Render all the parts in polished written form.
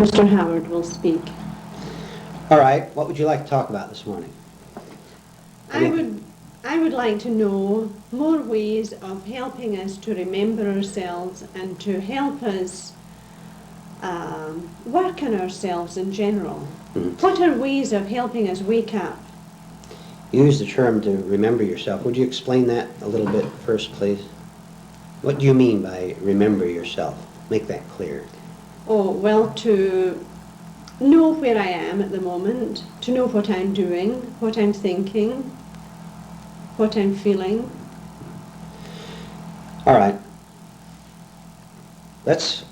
Mr. Howard will speak. All right, what would you like to talk about this morning? I would like to know more ways of helping us to remember ourselves and to help us work on ourselves in general. What are ways of helping us wake up? You use the term to remember yourself. Would you explain that a little bit first, please? What do you mean by remember yourself? Make that clear. Oh, well, to know where I am at the moment, to know what I'm doing, what I'm thinking, what I'm feeling. All right. Let's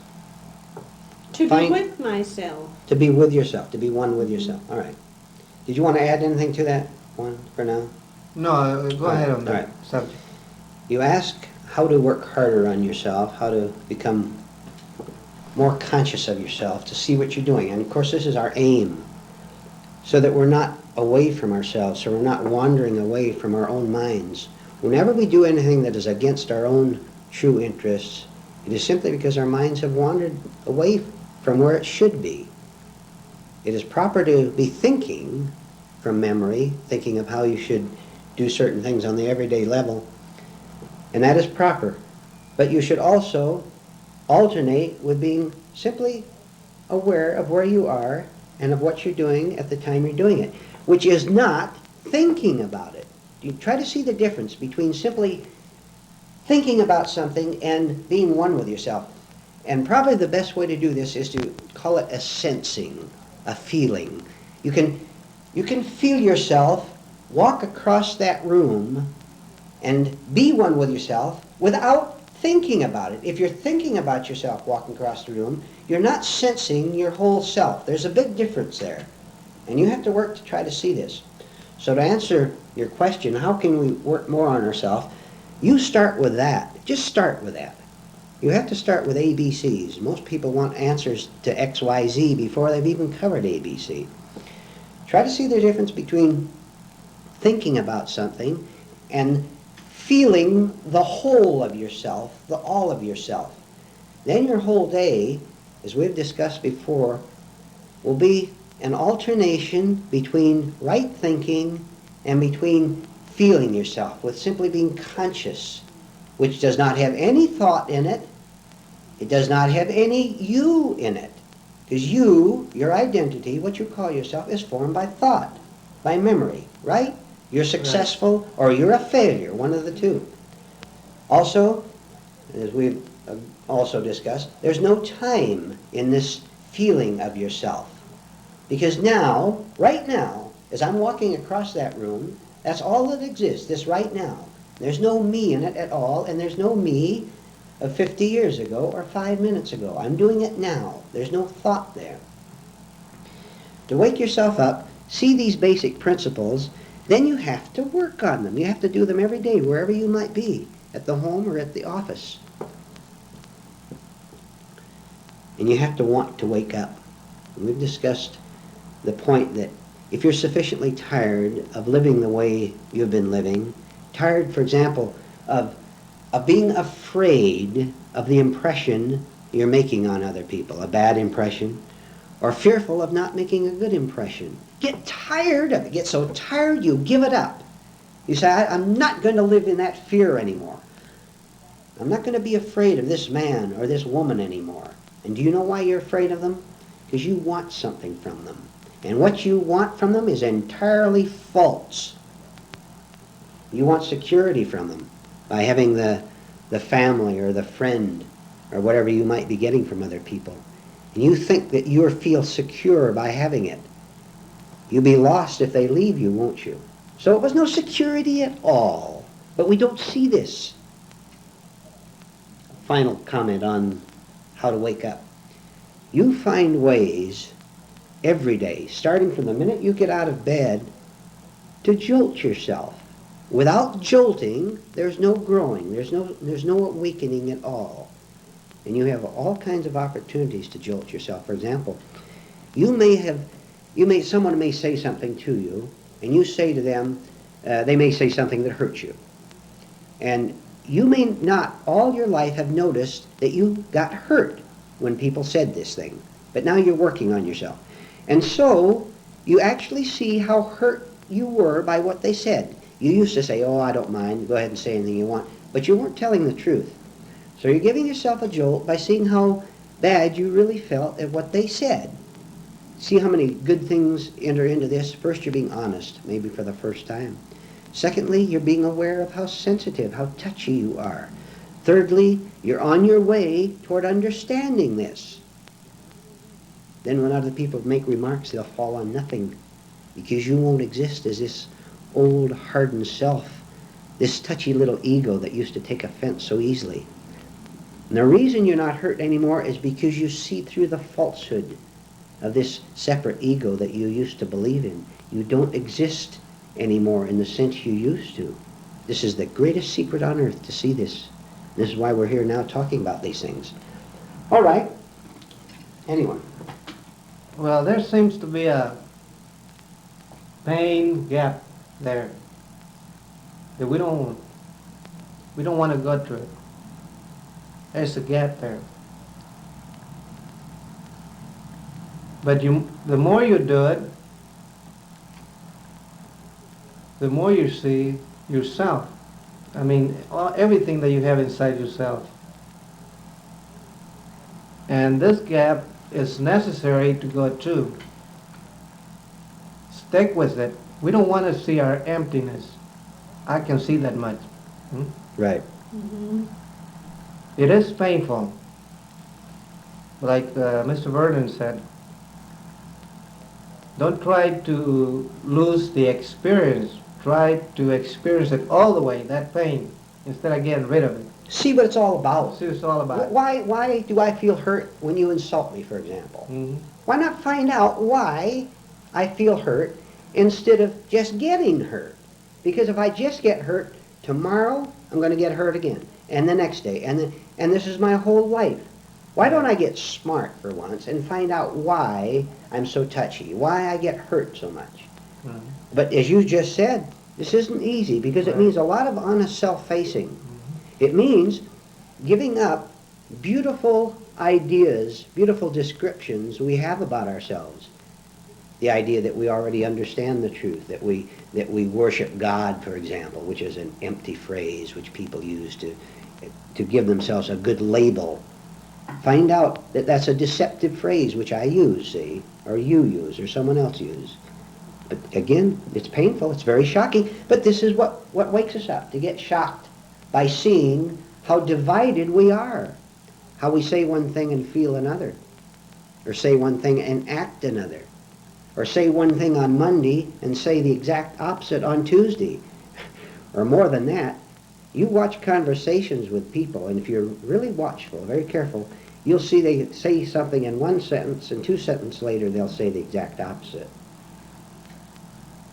To be find with myself. to be with yourself, to be one with yourself. All right. Did you want to add anything to that one for now? No, go ahead on All that right. subject. You ask how to work harder on yourself, how to become more conscious of yourself, to see what you're doing. And of course, this is our aim, so that we're not away from ourselves, so we're not wandering away from our own minds. Whenever we do anything that is against our own true interests, it is simply because our minds have wandered away from where it should be. It is proper to be thinking from memory, thinking of how you should do certain things on the everyday level, and that is proper. But you should also alternate with being simply aware of where you are and of what you're doing at the time you're doing it, which is not thinking about it. You try to see the difference between simply thinking about something and being one with yourself. And probably the best way to do this is to call it a sensing, a feeling. You can feel yourself walk across that room and be one with yourself without thinking about it. If you're thinking about yourself walking across the room, you're not sensing your whole self. There's a big difference there. And you have to work to try to see this. So to answer your question, how can we work more on ourselves? You start with that. Just start with that. You have to start with ABCs. Most people want answers to XYZ before they've even covered ABC. Try to see the difference between thinking about something and feeling the whole of yourself, the all of yourself. Then your whole day, as we've discussed before, will be an alternation between right thinking and between feeling yourself, with simply being conscious, which does not have any thought in it. It does not have any you in it. Because you, your identity, what you call yourself, is formed by thought, by memory, right? You're successful or you're a failure, one of the two. Also, as we've also discussed, there's no time in this feeling of yourself. Because now, right now, as I'm walking across that room, that's all that exists, this right now. There's no me in it at all, and there's no me of 50 years ago or 5 minutes ago. I'm doing it now. There's no thought there. To wake yourself up, see these basic principles, then you have to work on them. You have to do them every day, wherever you might be, at the home or at the office. And you have to want to wake up. And we've discussed the point that if you're sufficiently tired of living the way you've been living, tired, for example, of being afraid of the impression you're making on other people, a bad impression, or fearful of not making a good impression. Get tired of it. Get so tired you give it up. You say, I'm not going to live in that fear anymore. I'm not going to be afraid of this man or this woman anymore. And do you know why you're afraid of them? Because you want something from them. And what you want from them is entirely false. You want security from them by having the family or the friend or whatever you might be getting from other people. And you think that you feel secure by having it. You'll be lost if they leave you, won't you? So it was no security at all. But we don't see this. Final comment on how to wake up. You find ways every day, starting from the minute you get out of bed, to jolt yourself. Without jolting, there's no growing. There's no awakening at all. And you have all kinds of opportunities to jolt yourself. For example, someone may say something to you, and you say to them, they may say something that hurts you. And you may not all your life have noticed that you got hurt when people said this thing. But now you're working on yourself. And so you actually see how hurt you were by what they said. You used to say, oh, I don't mind, go ahead and say anything you want. But you weren't telling the truth. So you're giving yourself a jolt by seeing how bad you really felt at what they said. See how many good things enter into this. First, you're being honest, maybe for the first time. Secondly, you're being aware of how sensitive, how touchy you are. Thirdly, you're on your way toward understanding this. Then when other people make remarks, they'll fall on nothing, because you won't exist as this old hardened self, this touchy little ego that used to take offense so easily. And the reason you're not hurt anymore is because you see through the falsehood of this separate ego that you used to believe in. You don't exist anymore in the sense you used to. This is the greatest secret on earth, to see this. This is why we're here now talking about these things. All right. Anyone? Well, there seems to be a pain gap there that we don't want to go through it. There's a gap there. But the more you do it, the more you see yourself. I mean, everything that you have inside yourself. And this gap is necessary to go through. Stick with it. We don't want to see our emptiness. I can see that much. Right. Mm-hmm. It is painful. Like Mr. Vernon said, don't try to lose the experience. Try to experience it all the way, that pain, instead of getting rid of it. See what it's all about. See what it's all about. Why do I feel hurt when you insult me, for example? Mm-hmm. Why not find out why I feel hurt instead of just getting hurt? Because if I just get hurt, tomorrow I'm going to get hurt again, and the next day, and this is my whole life. Why don't I get smart for once and find out why I'm so touchy, why I get hurt so much? Mm-hmm. But as you just said, this isn't easy, because it means a lot of honest self-facing. Mm-hmm. It means giving up beautiful ideas, beautiful descriptions we have about ourselves. The idea that we already understand the truth, that we worship God, for example, which is an empty phrase which people use to give themselves a good label. Find out that that's a deceptive phrase which I use, see, or you use, or someone else use. But again, it's painful, it's very shocking, but this is what wakes us up, to get shocked by seeing how divided we are, how we say one thing and feel another, or say one thing and act another, or say one thing on Monday and say the exact opposite on Tuesday. Or more than that, you watch conversations with people, and if you're really watchful, very careful, you'll see they say something in one sentence, and 2 sentences later they'll say the exact opposite.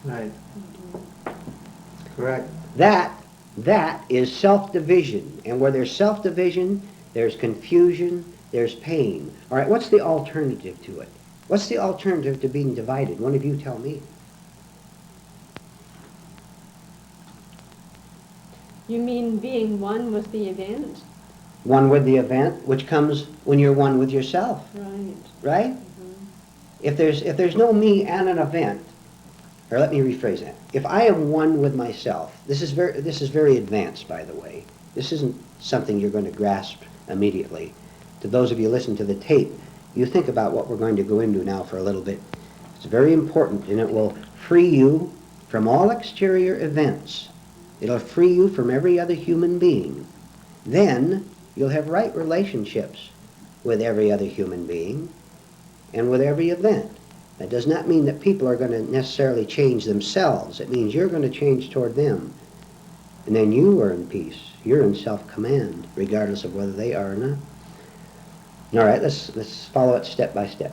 Right. Correct. That is self-division. And where there's self-division, there's confusion, there's pain. All right, what's the alternative to it? What's the alternative to being divided? One of you tell me. You mean being one with the event? One with the event, which comes when you're one with yourself, Right. right? Mm-hmm. If there's no me and an event, or let me rephrase that. If I am one with myself, this is very advanced, by the way. This isn't something you're going to grasp immediately. To those of you listening to the tape, you think about what we're going to go into now for a little bit. It's very important, and it will free you from all exterior events. It'll free you from every other human being. Then you'll have right relationships with every other human being and with every event. That does not mean that people are going to necessarily change themselves. It means you're going to change toward them. And then you are in peace. You're in self-command, regardless of whether they are or not. All right, let's follow it step by step.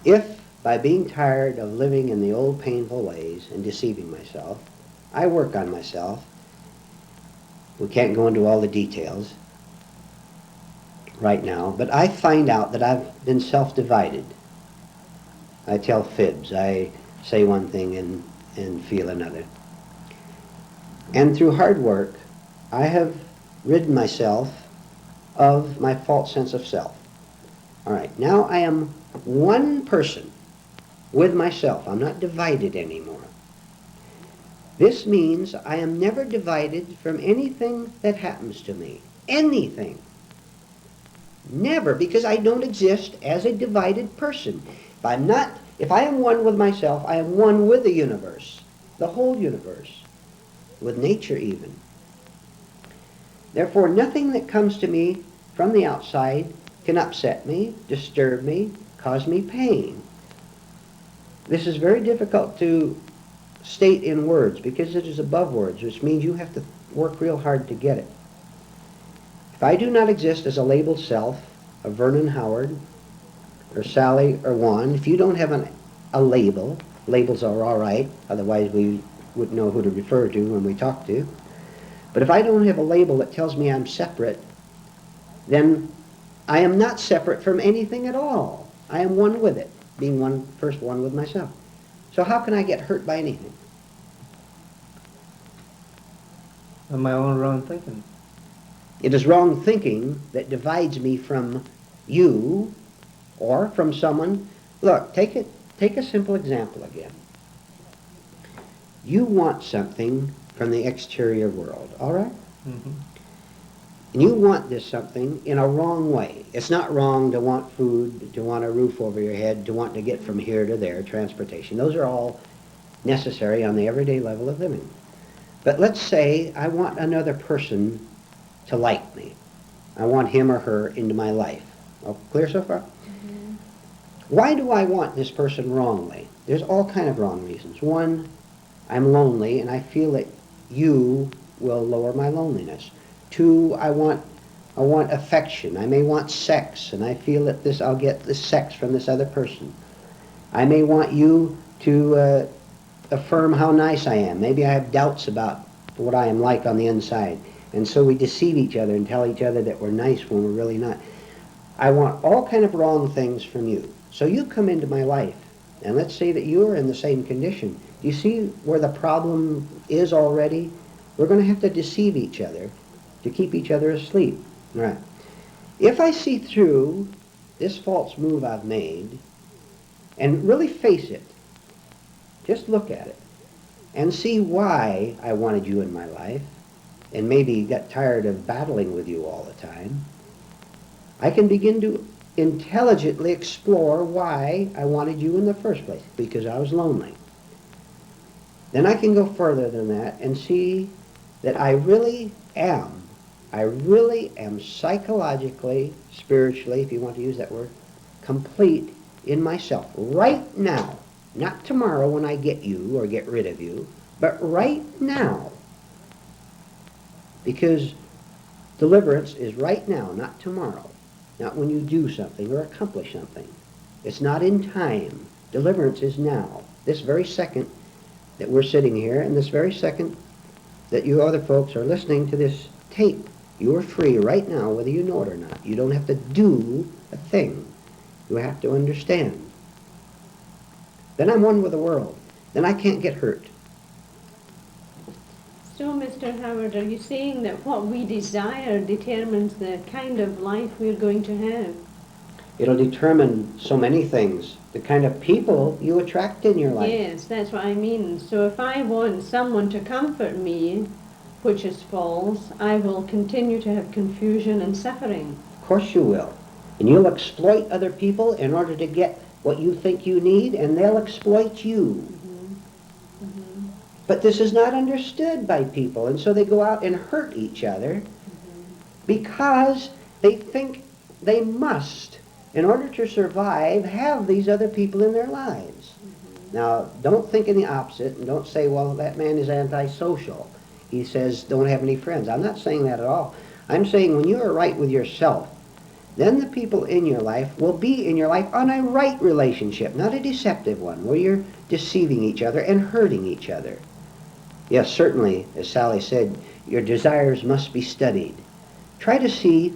If, by being tired of living in the old painful ways and deceiving myself, I work on myself, we can't go into all the details right now, but I find out that I've been self-divided. I tell fibs. I say one thing and feel another. And through hard work, I have rid myself of my false sense of self. All right, now I am one person with myself. I'm not divided anymore. This means I am never divided from anything that happens to me. Anything. Never, because I don't exist as a divided person. If I am one with myself, I am one with the universe, the whole universe, with nature even. Therefore, nothing that comes to me from the outside can upset me, disturb me, cause me pain. This is very difficult to state in words because it is above words, which means you have to work real hard to get it. If I do not exist as a labeled self, a Vernon Howard, or Sally, or Juan, if you don't have a label, labels are all right, otherwise we wouldn't know who to refer to when we talk to. But if I don't have a label that tells me I'm separate, then I am not separate from anything at all. I am one with it, being first one with myself. So how can I get hurt by anything? And my own wrong thinking. It is wrong thinking that divides me from you or from someone. Look, take a simple example again. You want something from the exterior world, all right? Mm-hmm. And you want this something in a wrong way. It's not wrong to want food, to want a roof over your head, to want to get from here to there, transportation. Those are all necessary on the everyday level of living. But let's say I want another person to like me. I want him or her into my life. All clear so far? Mm-hmm. Why do I want this person wrongly? There's all kind of wrong reasons. One, I'm lonely and I feel that you will lower my loneliness. Two, I want affection. I may want sex, and I feel that I'll get this sex from this other person. I may want you to affirm how nice I am. Maybe I have doubts about what I am like on the inside, and so we deceive each other and tell each other that we're nice when we're really not. I want all kind of wrong things from you. So you come into my life, and let's say that you are in the same condition. Do you see where the problem is already? We're going to have to deceive each other to keep each other asleep. Right. If I see through this false move I've made and really face it, just look at it and see why I wanted you in my life and maybe got tired of battling with you all the time, I can begin to intelligently explore why I wanted you in the first place, because I was lonely. Then I can go further than that and see that I really am psychologically, spiritually, if you want to use that word, complete in myself. Right now. Not tomorrow when I get you or get rid of you, but right now. Because deliverance is right now, not tomorrow. Not when you do something or accomplish something. It's not in time. Deliverance is now. This very second that we're sitting here, and this very second that you other folks are listening to this tape. You are free right now, whether you know it or not. You don't have to do a thing. You have to understand. Then I'm one with the world. Then I can't get hurt. So, Mr. Howard, are you saying that what we desire determines the kind of life we're going to have? It'll determine so many things. The kind of people you attract in your life. Yes, that's what I mean. So if I want someone to comfort me, which is false, I will continue to have confusion and suffering. Of course you will. And you'll exploit other people in order to get what you think you need, and they'll exploit you. Mm-hmm. Mm-hmm. But this is not understood by people, and so they go out and hurt each other because they think they must, in order to survive, have these other people in their lives. Now, don't think in the opposite, and don't say, well, that man is antisocial. He says, don't have any friends. I'm not saying that at all. I'm saying when you are right with yourself, then the people in your life will be in your life on a right relationship, not a deceptive one, where you're deceiving each other and hurting each other. Yes, certainly, as Sally said, your desires must be studied. Try to see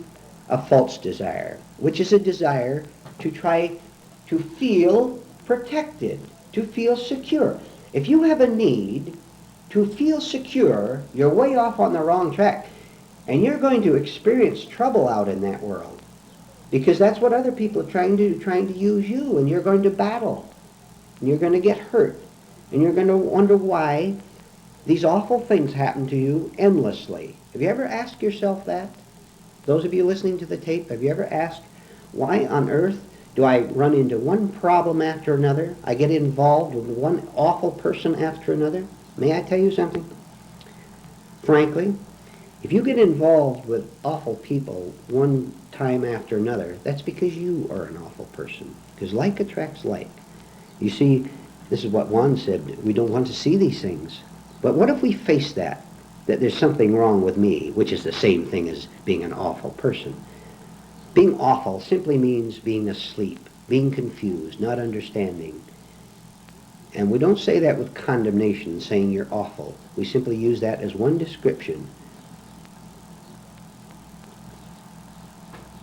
a false desire, which is a desire to try to feel protected, to feel secure. If you have a need to feel secure, you're way off on the wrong track, and you're going to experience trouble out in that world. Because that's what other people are trying to do, trying to use you, and you're going to battle. And you're going to get hurt. And you're going to wonder why these awful things happen to you endlessly. Have you ever asked yourself that? Those of you listening to the tape, have you ever asked, why on earth do I run into one problem after another? I get involved with one awful person after another? May I tell you something? Frankly, if you get involved with awful people one time after another, that's because you are an awful person. Because like attracts like. You see, this is what Juan said, we don't want to see these things. But what if we face that there's something wrong with me, which is the same thing as being an awful person? Being awful simply means being asleep, being confused, not understanding. And we don't say that with condemnation, saying you're awful. We simply use that as one description.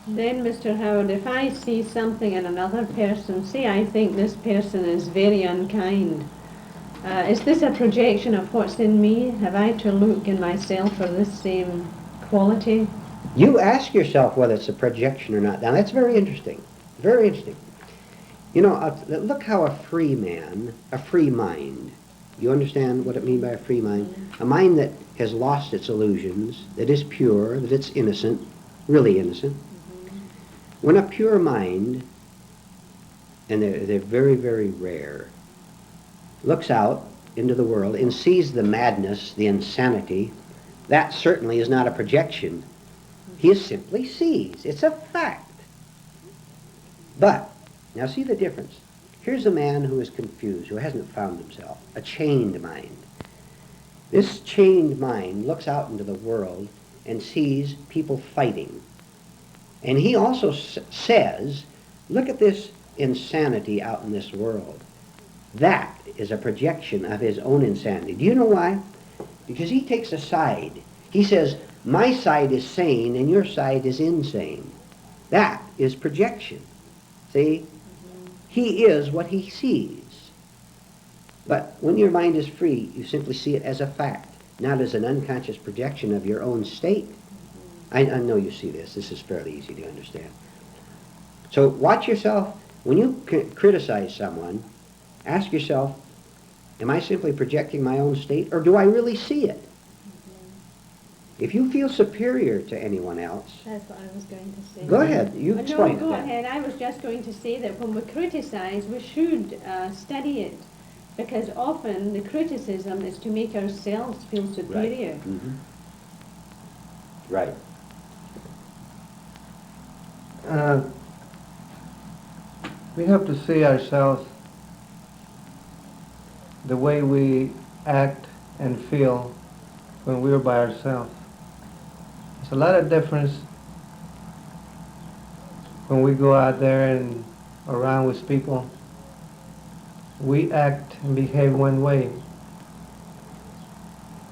Then, Mr. Howard, if I see something in another person, say I think this person is very unkind, is this a projection of what's in me? Have I to look in myself for this same quality? You ask yourself whether it's a projection or not. Now that's very interesting. Very interesting. You know, look how a free man, a free mind, you understand what I mean by a free mind? A mind that has lost its illusions, that is pure, that it's innocent, really innocent. When a pure mind, and they're very, very rare, looks out into the world and sees the madness, the insanity, that certainly is not a projection. He simply sees. It's a fact. But, now see the difference. Here's a man who is confused, who hasn't found himself, a chained mind. This chained mind looks out into the world and sees people fighting. And he also says, look at this insanity out in this world. That is a projection of his own insanity. Do you know why? Because he takes a side. He says, my side is sane and your side is insane. That is projection. See? He is what he sees. But when your mind is free, you simply see it as a fact, not as an unconscious projection of your own state. I know you see this. This is fairly easy to understand. So watch yourself. When you criticize someone, ask yourself, am I simply projecting my own state, or do I really see it? If you feel superior to anyone else, That's what I was going to say. go ahead. You explain it. No, go ahead. I was just going to say that when we criticize, we should study it, because often the criticism is to make ourselves feel superior. Right. Mm-hmm. Right. We have to see ourselves the way we act and feel when we're by ourselves. There's a lot of difference when we go out there and around with people. We act and behave one way.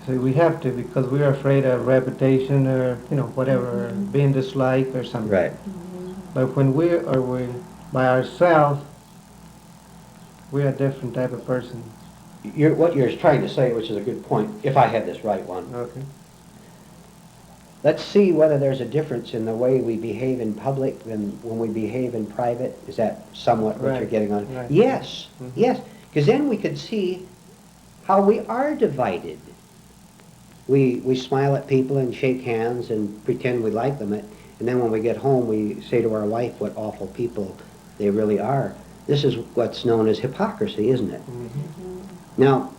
So we have to, because we're afraid of reputation or, whatever, or being disliked or something. Right. But when we're by ourselves, we're a different type of person. What you're trying to say, which is a good point, if I had this right one. Okay. Let's see whether there's a difference in the way we behave in public than when we behave in private. Is that somewhat what you're getting on? Right. Yes, Mm-hmm. yes. Because then we could see how we are divided. We smile at people and shake hands and pretend we like them. And then when we get home, we say to our wife what awful people they really are. This is what's known as hypocrisy, isn't it? Mm-hmm. Now,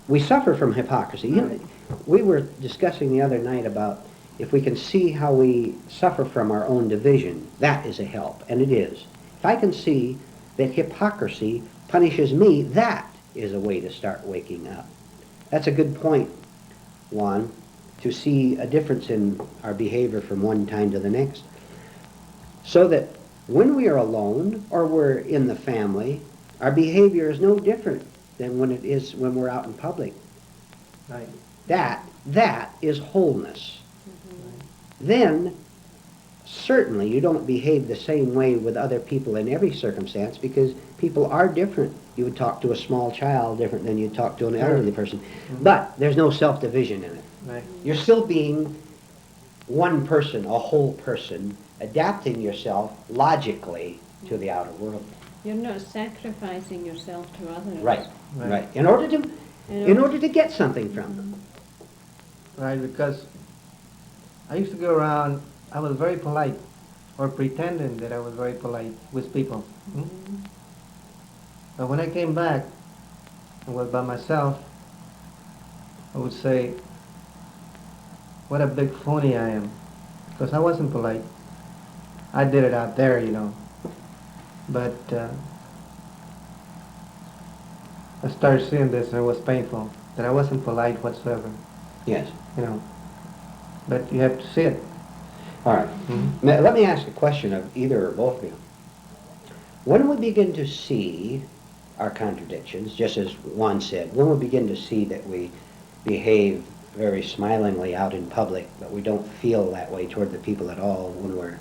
we suffer from hypocrisy. We were discussing the other night about if we can see how we suffer from our own division, that is a help, and it is. If I can see that hypocrisy punishes me, that is a way to start waking up. That's a good point, Juan, to see a difference in our behavior from one time to the next. So that when we are alone or we're in the family, our behavior is no different than when it is when we're out in public. Right. That is wholeness. Then, certainly you don't behave the same way with other people in every circumstance, because people are different. You would talk to a small child different than you'd talk to an elderly person. Mm-hmm. But there's no self-division in it. Right. You're still being one person, a whole person, adapting yourself logically to the outer world. You're not sacrificing yourself to others. Right, Right. right. In order to You in know, order to get something from them. Right, because I used to go around, I was very polite, or pretending that I was very polite with people. But when I came back and was by myself, I would say, what a big phony I am. Because I wasn't polite. I did it out there, you know. But I started seeing this and it was painful, that I wasn't polite whatsoever, Yes. you know. But you have to see it. All right. Let me ask a question of either or both of you. When we begin to see our contradictions, just as Juan said, when we begin to see that we behave very smilingly out in public, but we don't feel that way toward the people at all when we're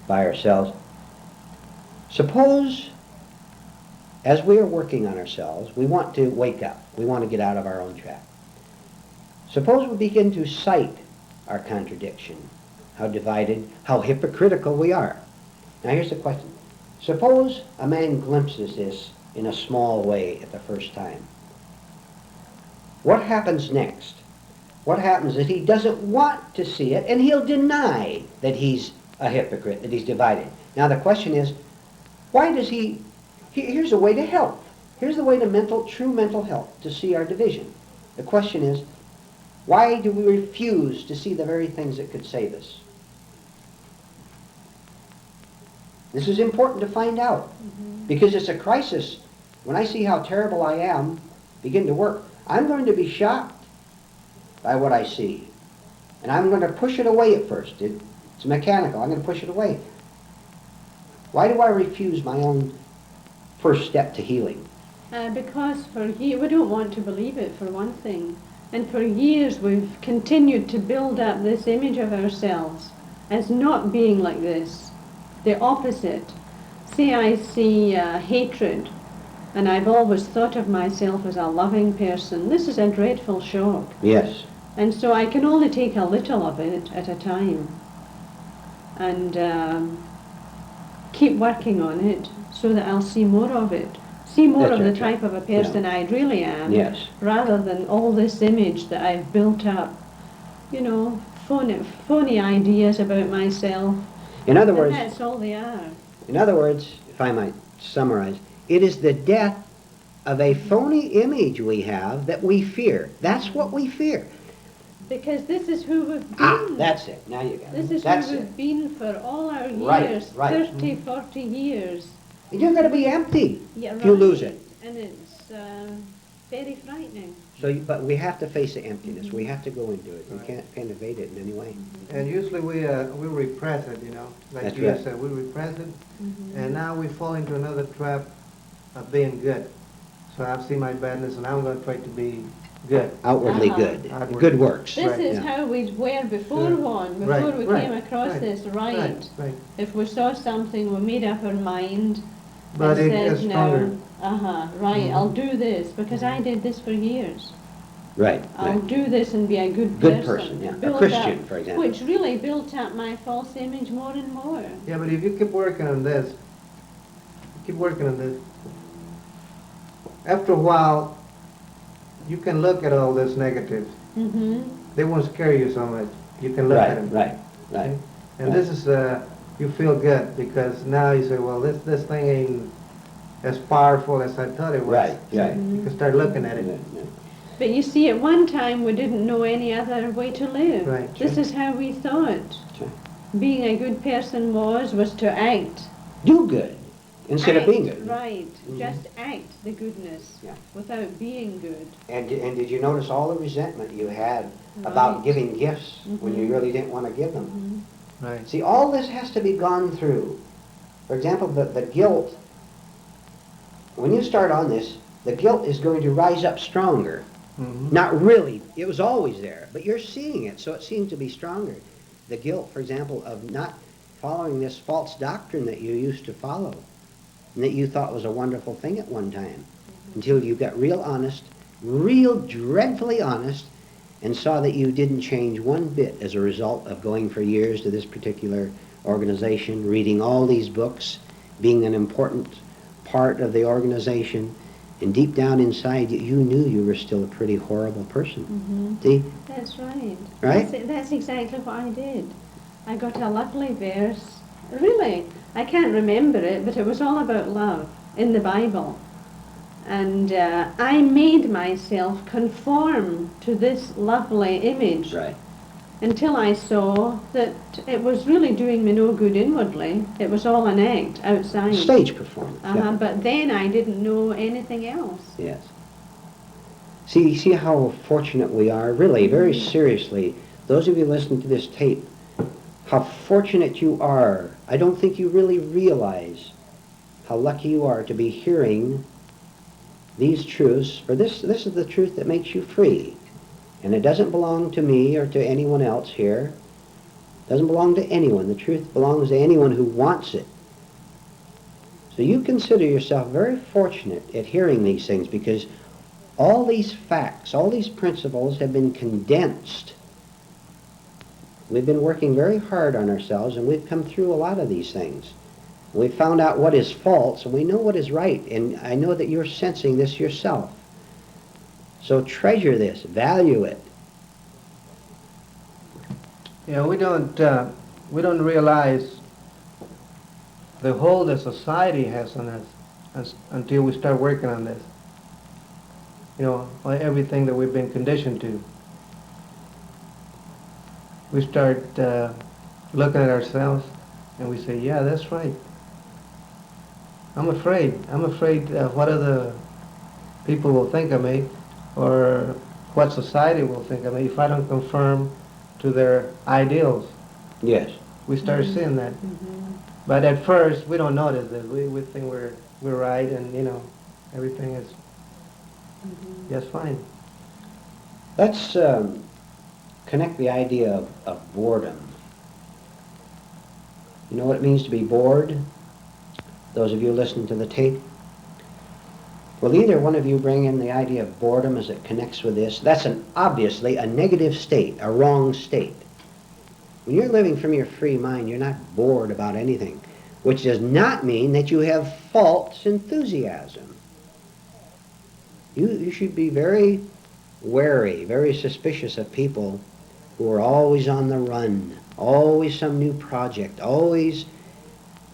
by ourselves, suppose as we are working on ourselves, we want to wake up. We want to get out of our own trap. Suppose we begin to cite our contradiction, how divided, how hypocritical we are. Now here's the question. Suppose a man glimpses this in a small way at the first time. What happens next? What happens is he doesn't want to see it, and he'll deny that he's a hypocrite, that he's divided. Now the question is, why does here's a way to help. Here's the way to true mental health, to see our division. The question is, why do we refuse to see the very things that could save us? This is important to find out, because it's a crisis. When I see how terrible I am begin to work, I'm going to be shocked by what I see. And I'm going to push it away at first. It's mechanical. I'm going to push it away. Why do I refuse my own first step to healing? Because for years, we don't want to believe it, for one thing. And for years we've continued to build up this image of ourselves as not being like this, the opposite. Say I see hatred, and I've always thought of myself as a loving person. This is a dreadful shock. Yes. And so I can only take a little of it at a time and keep working on it so that I'll see more of it. See more That's of the right, type of a person I really am, Yes. rather than all this image that I've built up, you know, phony ideas about myself. In other And words, that's all they are. if I might summarize, it is the death of a phony image we have that we fear. That's what we fear. Because this is who we've been. That's it. Now you got it. This is That's who it. we've been for all our Right, years, right. 30, 40 years. And you're going to be empty Yeah, if you lose right. it. And it's very frightening. But we have to face the emptiness. We have to go into it. We can't evade it in any way. And usually we repress it, you know. Like That's you right. said, we repress it, and now we fall into another trap of being good. So I see my badness, and I'm going to try to be good. Outwardly Uh-huh. good. Outward. Good works. This Right, is yeah. how we were before Yeah. one, before Right, we right, came across right, this right. Right. If we saw something, we made up our mind But and it said, gets stronger. no, right, Mhm. I'll do this because I did this for years. Right. I'll Right. do this and be a good Good person, yeah. A Build Christian, up, for example. which really built up my false image more and more. Yeah, but if you keep working on this, after a while, you can look at all this negatives. Mm-hmm. They won't scare you so much. You can look at them. Right. And Right. this is, you feel good because now you say, well, this thing ain't as powerful as I thought it was. Right. Mm-hmm. You can start looking at it. But you see, at one time we didn't know any other way to live. Right, This sure. is how we thought. Sure. Being a good person was to act. Do good instead of being good. Right, Mhm. just act the goodness Yeah. without being good. And did you notice all the resentment you had about Right. giving gifts when you Mhm. really didn't want to give them? Mhm. Right. See, all this has to be gone through. For example, the guilt, when you start on this, the guilt is going to rise up stronger. Mhm. Not really, it was always there, but you're seeing it, so it seems to be stronger. The guilt, for example, of not following this false doctrine that you used to follow, and that you thought was a wonderful thing at one time, until you got real honest, real dreadfully honest, and saw that you didn't change one bit as a result of going for years to this particular organization, reading all these books, being an important part of the organization, and deep down inside you knew you were still a pretty horrible person. See? That's right. Right? That's exactly what I did. I got a lovely verse. Really, I can't remember it, but it was all about love in the Bible. And I made myself conform to this lovely image Right. until I saw that it was really doing me no good inwardly. It was all an act outside. Stage performance. Yeah. But then I didn't know anything else. Yes. See how fortunate we are, really, very seriously. Those of you listening to this tape, how fortunate you are. I don't think you really realize how lucky you are to be hearing these truths, for this is the truth that makes you free. And it doesn't belong to me or to anyone else here. It doesn't belong to anyone. The truth belongs to anyone who wants it. So you consider yourself very fortunate at hearing these things, because all these facts, all these principles have been condensed. We've been working very hard on ourselves, and we've come through a lot of these things. We've found out what is false, and we know what is right, and I know that you're sensing this yourself. So treasure this, value it. Yeah, we don't realize the hold that society has on us until we start working on this. You know, on everything that we've been conditioned to. We start looking at ourselves and we say, yeah, that's right. I'm afraid. I'm afraid what other people will think of me, or what society will think of me if I don't conform to their ideals. Yes. We start seeing that. But at first, we don't notice this. We think we're right, and you know, everything is just fine. Let's connect the idea of boredom. You know what it means to be bored? Those of you listening to the tape? Will either one of you bring in the idea of boredom as it connects with this? That's obviously a negative state, a wrong state. When you're living from your free mind, you're not bored about anything, which does not mean that you have false enthusiasm. You should be very wary, very suspicious of people who are always on the run, always some new project, always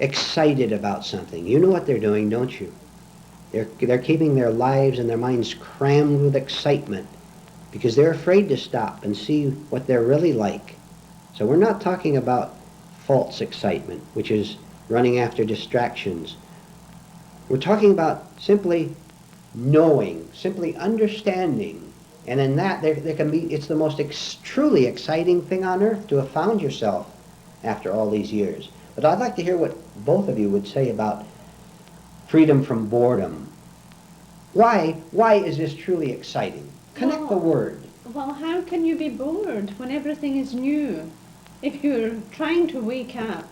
excited about something. You know what they're doing, don't you? They're keeping their lives and their minds crammed with excitement because they're afraid to stop and see what they're really like. So we're not talking about false excitement, which is running after distractions. We're talking about simply knowing, simply understanding. And in that, there can be, it's the most truly exciting thing on earth to have found yourself after all these years. But I'd like to hear what both of you would say about freedom from boredom. Why is this truly exciting? Connect the word. Well, how can you be bored when everything is new? If you're trying to wake up,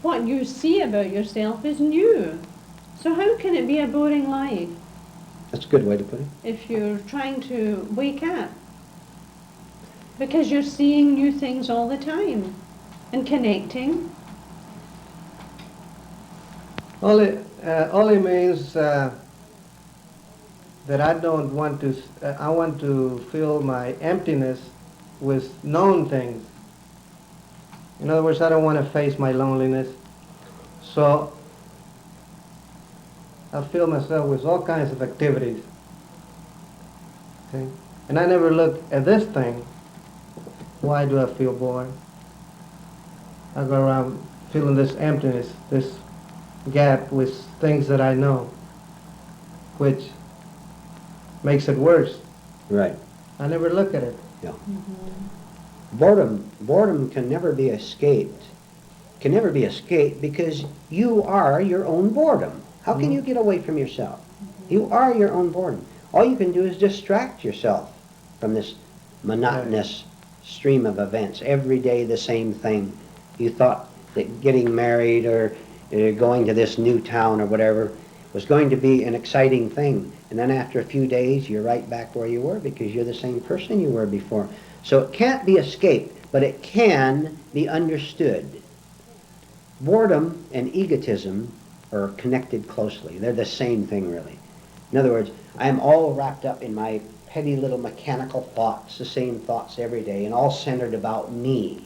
what you see about yourself is new. So how can it be a boring life That's a good way to put it. if you're trying to wake up? Because you're seeing new things all the time and connecting. Only means that I don't want to. I want to fill my emptiness with known things. In other words, I don't want to face my loneliness. So I fill myself with all kinds of activities. Okay? And I never look at this thing. Why do I feel bored? I go around feeling this emptiness, this gap with things that I know, which makes it worse. Right. I never look at it. Yeah. Boredom can never be escaped. Can never be escaped because you are your own boredom. How can you get away from yourself? You are your own boredom. All you can do is distract yourself from this monotonous stream of events. Every day the same thing. You thought that getting married or going to this new town or whatever was going to be an exciting thing. And then after a few days, you're right back where you were because you're the same person you were before. So it can't be escaped. but it can be understood. Boredom and egotism are connected closely. They're the same thing, really. In other words, I'm all wrapped up in my petty little mechanical thoughts, the same thoughts every day, and all centered about me.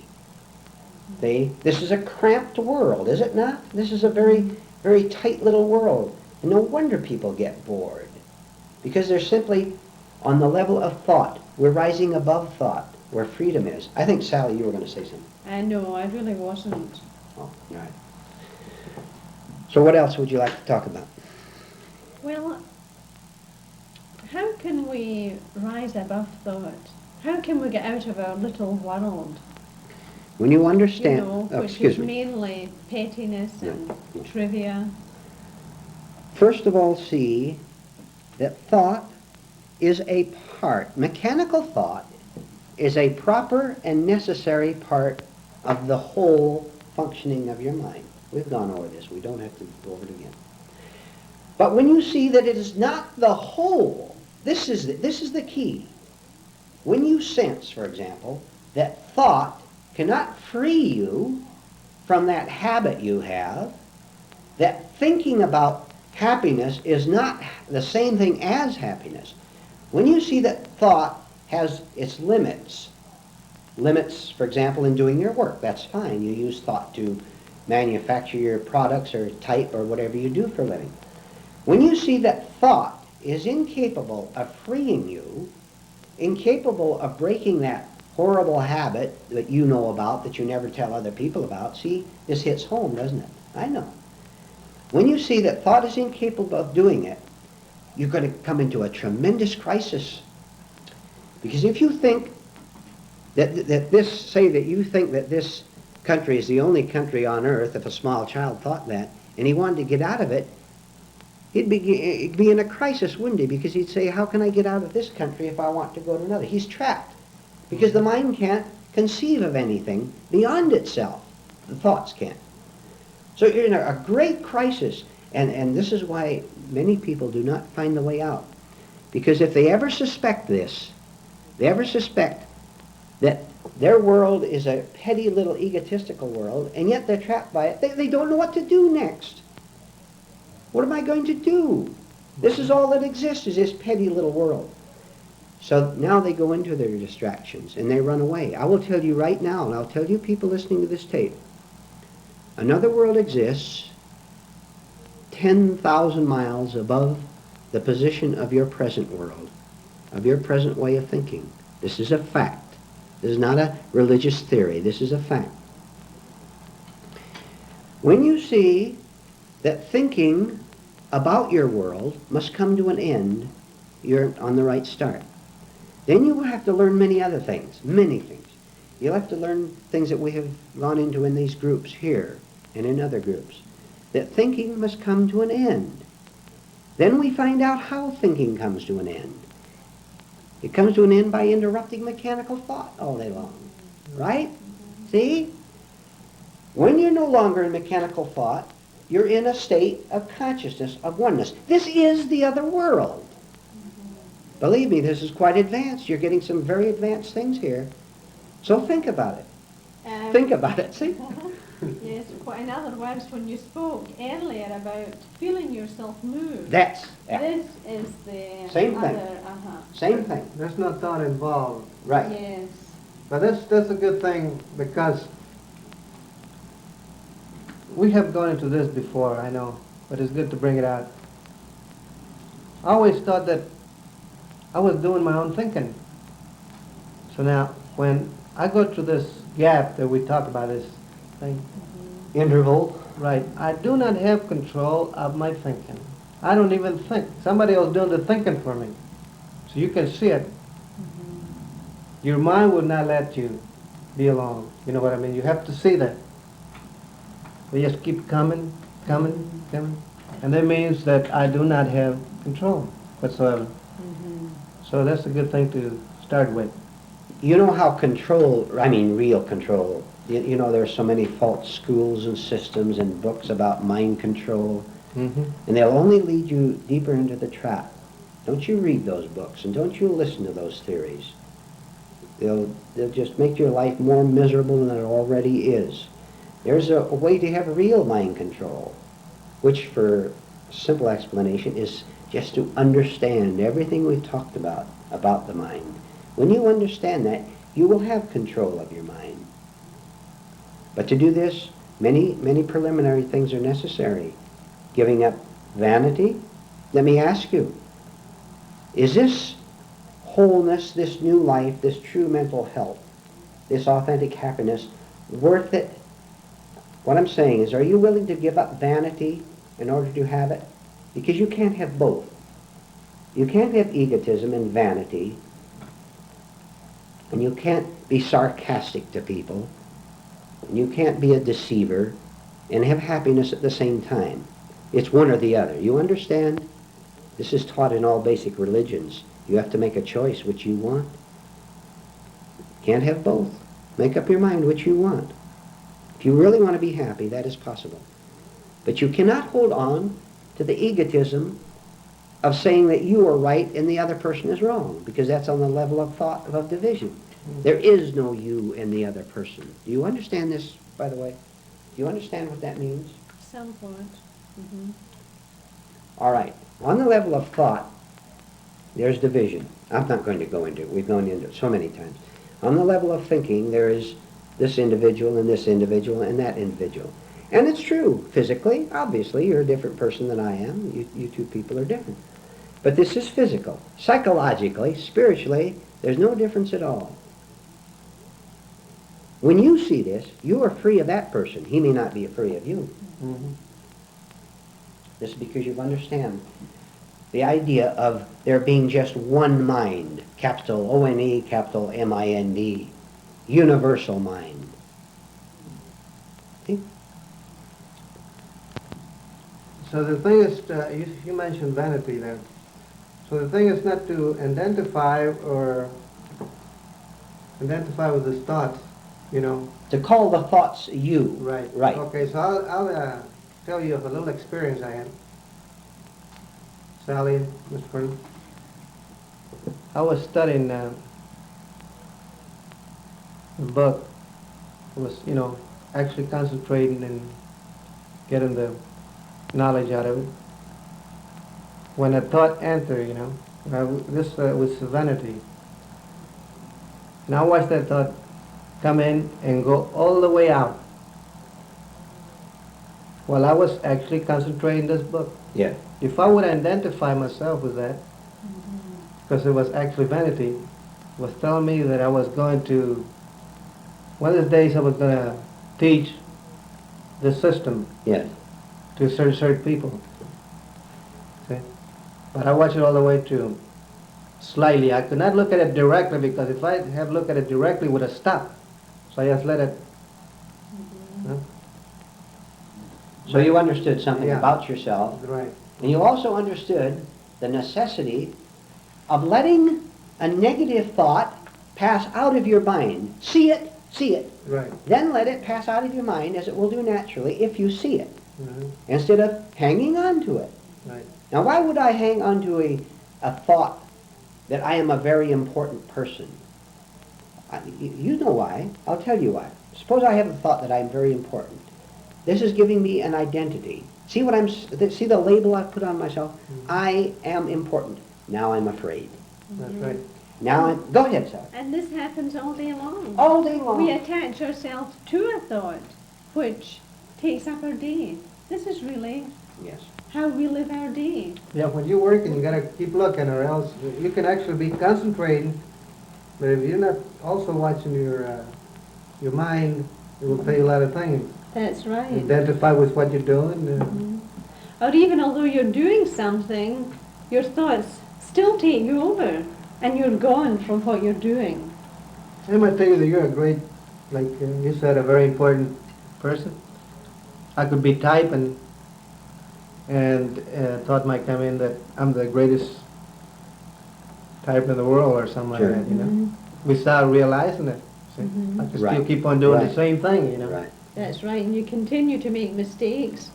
See? This is a cramped world, is it not? This is a very, very tight little world. And no wonder people get bored. Because they're simply on the level of thought. We're rising above thought, where freedom is. I think, Sally, you were going to say something. No, I really wasn't. Oh, all right. So what else would you like to talk about? Well, how can we rise above thought? How can we get out of our little world? When you understand... You know, oh, which excuse is me. mainly pettiness and trivia. First of all, see that thought is a part. Mechanical thought is a proper and necessary part of the whole functioning of your mind. We've gone over this. We don't have to go over it again. But when you see that it is not the whole, this is the key. When you sense, for example, that thought cannot free you from that habit you have, that thinking about happiness is not the same thing as happiness. When you see that thought has its limits, for example, in doing your work, that's fine. You use thought to manufacture your products or type or whatever you do for a living. When you see that thought is incapable of freeing you, incapable of breaking that horrible habit that you know about, that you never tell other people about, see, this hits home, doesn't it? I know. When you see that thought is incapable of doing it, you're going to come into a tremendous crisis. Because if you think say that you think that this country is the only country on earth, if a small child thought that, and he wanted to get out of it, he'd be in a crisis, wouldn't he? Because he'd say, how can I get out of this country if I want to go to another? He's trapped. Because the mind can't conceive of anything beyond itself. The thoughts can't. So you're in a great crisis. And this is why many people do not find the way out. Because if they ever suspect this, they ever suspect that their world is a petty little egotistical world, and yet they're trapped by it, they don't know what to do next. What am I going to do? This is all that exists, is this petty little world. So now they go into their distractions, and they run away. I will tell you right now, and I'll tell you people listening to this tape, another world exists 10,000 miles above the position of your present world, of your present way of thinking. This is a fact. This is not a religious theory. This is a fact. When you see that thinking about your world must come to an end, you're on the right start. Then you will have to learn many other things, many things. You'll have to learn things that we have gone into in these groups here and in other groups, that thinking must come to an end. Then we find out how thinking comes to an end. It comes to an end by interrupting mechanical thought all day long, right? See? When you're no longer in mechanical thought, you're in a state of consciousness, of oneness. This is the other world. Believe me, this is quite advanced. You're getting some very advanced things here. So think about it. Think about it, see? Yes, in other words, when you spoke earlier about feeling yourself move, This is the Same thing. other, Same thing. There's no thought involved. Right. Yes. But that's a good thing, because we have gone into this before, I know, but it's good to bring it out. I always thought that I was doing my own thinking. So now, when I go through this gap that we talk about, this thing, Interval. right, I do not have control of my thinking. I don't even think. Somebody else doing the thinking for me. So you can see it. Your mind will not let you be alone. You know what I mean? You have to see that. We just keep coming. And that means that I do not have control whatsoever. So that's a good thing to start with. You know how real control, you know there's so many false schools and systems and books about mind control, and they'll only lead you deeper into the trap. Don't you read those books, and don't you listen to those theories. They'll just make your life more miserable than it already is. There's a way to have real mind control, which for simple explanation is just to understand everything we've talked about the mind. When you understand that, you will have control of your mind. But to do this, many preliminary things are necessary. Giving up vanity. Let me ask you, is this wholeness, this new life, this true mental health, this authentic happiness worth it? What I'm saying is, are you willing to give up vanity in order to have it? Because you can't have both. You can't have egotism and vanity, and you can't be sarcastic to people, and you can't be a deceiver and have happiness at the same time. It's one or the other. You understand? This is taught in all basic religions. You have to make a choice which you want. Can't have both. Make up your mind which you want. If you really want to be happy, that is possible. But you cannot hold on to the egotism of saying that you are right and the other person is wrong, because that's on the level of thought of division. There is no you and the other person. Do you understand this, by the way? Do you understand what that means? Somewhat. Mm-hmm. All right. On the level of thought, there's division. I'm not going to go into it. We've gone into it so many times. On the level of thinking, there is this individual and this individual and that individual. And it's true. Physically, obviously, you're a different person than I am. You two people are different. But this is physical. Psychologically, spiritually, there's no difference at all. When you see this, you are free of that person. He may not be free of you. Mm-hmm. This is because you understand the idea of there being just one mind, capital O-N-E, capital M-I-N-D, universal mind. See? So the thing is, you mentioned vanity there. So the thing is not to identify with his thoughts, you know. To call the thoughts you. Right. Right. Okay, so I'll tell you of a little experience I had. Sally, Mr. Vernon. I was studying a book. I was, actually concentrating and getting the knowledge out of it. When a thought entered, this was vanity. And I watched that thought come in and go all the way out while I was actually concentrating this book. Yeah. If I would identify myself with that, because it was actually vanity, it was telling me that I was going to, one of the days I was going to teach the system Yes. to certain people. See? But I watched it all the way to slightly. I could not look at it directly, because if I have looked at it directly, it would have stopped. So I just let it. So you understood something Yeah. about yourself, Right. and you also understood the necessity of letting a negative thought pass out of your mind. See it, Right. then let it pass out of your mind, as it will do naturally if you see it, Mhm. instead of hanging on to it. Right. Now, why would I hang on to a thought that I am a very important person? You know why. I'll tell you why. Suppose I have a thought that I'm very important. This is giving me an identity. See the label I put on myself? I am important. Now I'm afraid. That's right. Now go ahead, Sally. And this happens all day long. All day long. We attach ourselves to a thought, which takes up our day. This is really Yes. how we live our day. Yeah, when you're working, you gotta keep looking, or else you can actually be concentrating. But if you're not also watching your mind, it will tell you a lot of things. That's right. Identify with what you're doing. Or even although you're doing something, your thoughts still take you over, and you're gone from what you're doing. I might tell you that you're a great, like you said, a very important person. I could be typing, and thought might come in that I'm the greatest type in the world or something Sure. like that, without realizing it. See? I can still Right. keep on doing Right. the same thing, Right. That's right, and you continue to make mistakes,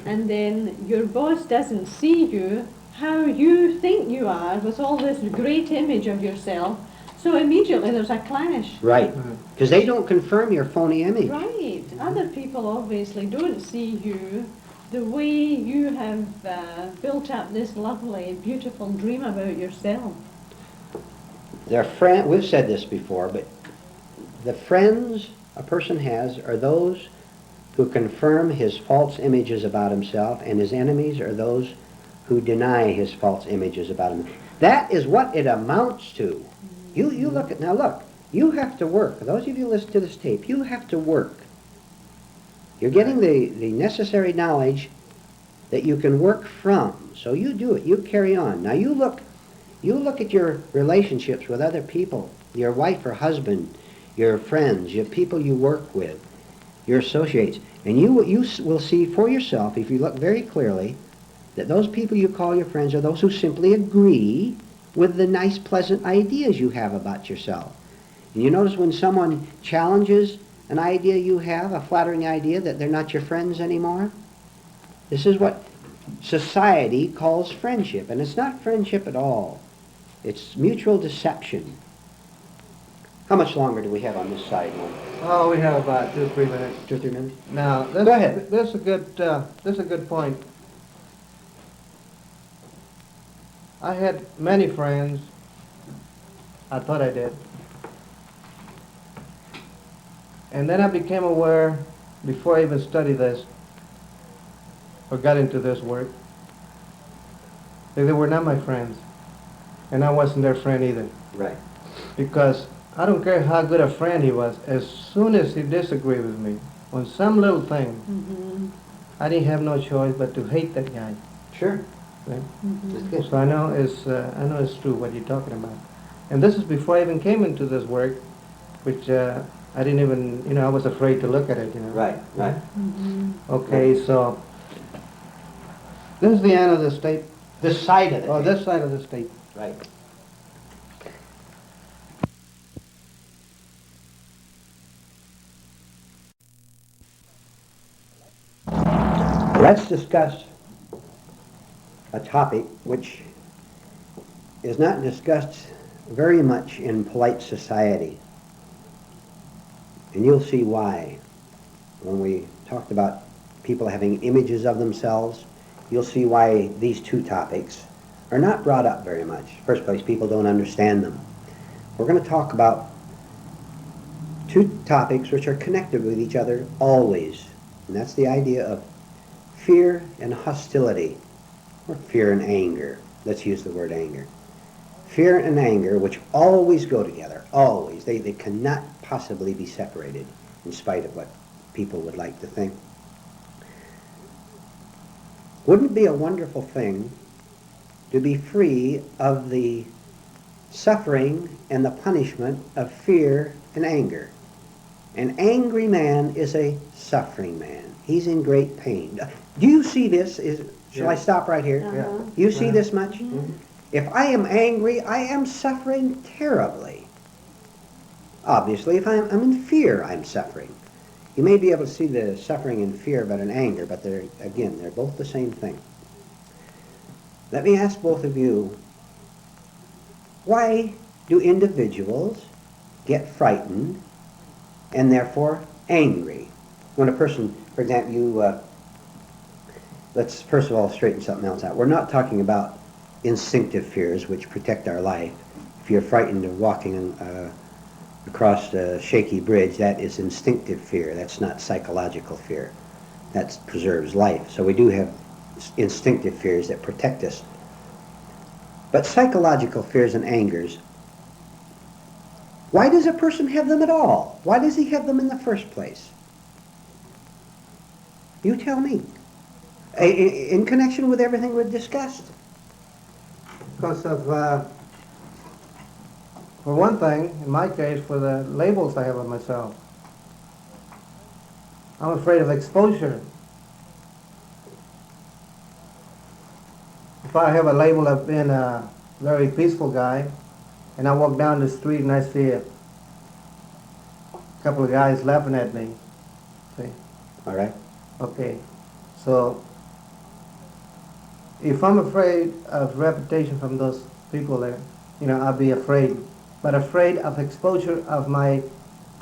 and then your boss doesn't see you how you think you are with all this great image of yourself, So immediately there's a clash. Right. Because they don't confirm your phony image. Right. Other people obviously don't see you the way you have built up this lovely, beautiful dream about yourself. We've said this before, but the friends a person has are those who confirm his false images about himself, and his enemies are those who deny his false images about him. That is what it amounts to. You look, you have to work. Those of you listen to this tape, you have to work. You're getting the necessary knowledge that you can work from. So you do it. You carry on. Now you look at your relationships with other people, your wife or husband, your friends, your people you work with, your associates, and you will see for yourself, if you look very clearly, that those people you call your friends are those who simply agree with the nice, pleasant ideas you have about yourself. And you notice when someone challenges an idea you have, a flattering idea, that they're not your friends anymore? This is what society calls friendship, and it's not friendship at all. It's mutual deception. How much longer do we have on this side one? Oh, we have about 2 or 3 minutes. 2 or 3 minutes? Now, Go ahead. This is a good point. I had many friends. I thought I did. And then I became aware, before I even studied this, or got into this work, that they were not my friends. And I wasn't their friend either. Right. Because I don't care how good a friend he was, as soon as he disagreed with me on some little thing, I didn't have no choice but to hate that guy. Sure. Right? That's good. So I know it's true what you're talking about. And this is before I even came into this work, which I didn't even, I was afraid to look at it, Right, right. Okay, so this is the end of the tape. This side of it. Oh, this side of the tape. Right. Let's discuss a topic which is not discussed very much in polite society. And you'll see why. When we talked about people having images of themselves, you'll see why these two topics are not brought up very much. First place, people don't understand them. We're going to talk about two topics which are connected with each other always. And that's the idea of fear and hostility, or fear and anger. Let's use the word anger. Fear and anger, which always go together, always. They cannot possibly be separated, in spite of what people would like to think. Wouldn't it be a wonderful thing to be free of the suffering and the punishment of fear and anger? An angry man is a suffering man. He's in great pain. Do you see this? Shall I stop right here? Uh-huh. You see this much? If I am angry, I am suffering terribly. Obviously, if I'm in fear, I'm suffering. You may be able to see the suffering and fear but in anger, but they're both the same thing. Let me ask both of you, why do individuals get frightened and therefore angry? When a person, for example, let's first of all straighten something else out. We're not talking about instinctive fears which protect our life. If you're frightened of walking across a shaky bridge, that is instinctive fear. That's not psychological fear. That preserves life. So we do have instinctive fears that protect us. But psychological fears and angers, why does a person have them at all? Why does he have them in the first place? You tell me. In connection with everything we've discussed. Because of, for one thing, in my case, for the labels I have of myself. I'm afraid of exposure. If I have a label of being a very peaceful guy, and I walk down the street and I see a couple of guys laughing at me, see? All right? Okay, so if I'm afraid of reputation from those people there, I'll be afraid but afraid of exposure of my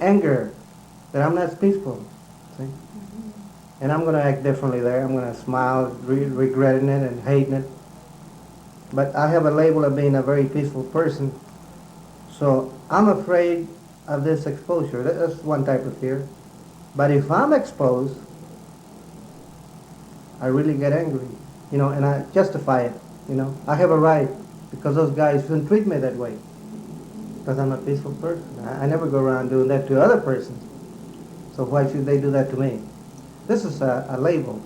anger, that I'm not peaceful. See? And I'm going to act differently there. I'm going to smile, regretting it and hating it. But I have a label of being a very peaceful person. So I'm afraid of this exposure. That's one type of fear. But if I'm exposed, I really get angry, and I justify it. I have a right because those guys shouldn't treat me that way because I'm a peaceful person. I never go around doing that to other persons. So why should they do that to me? This is a label.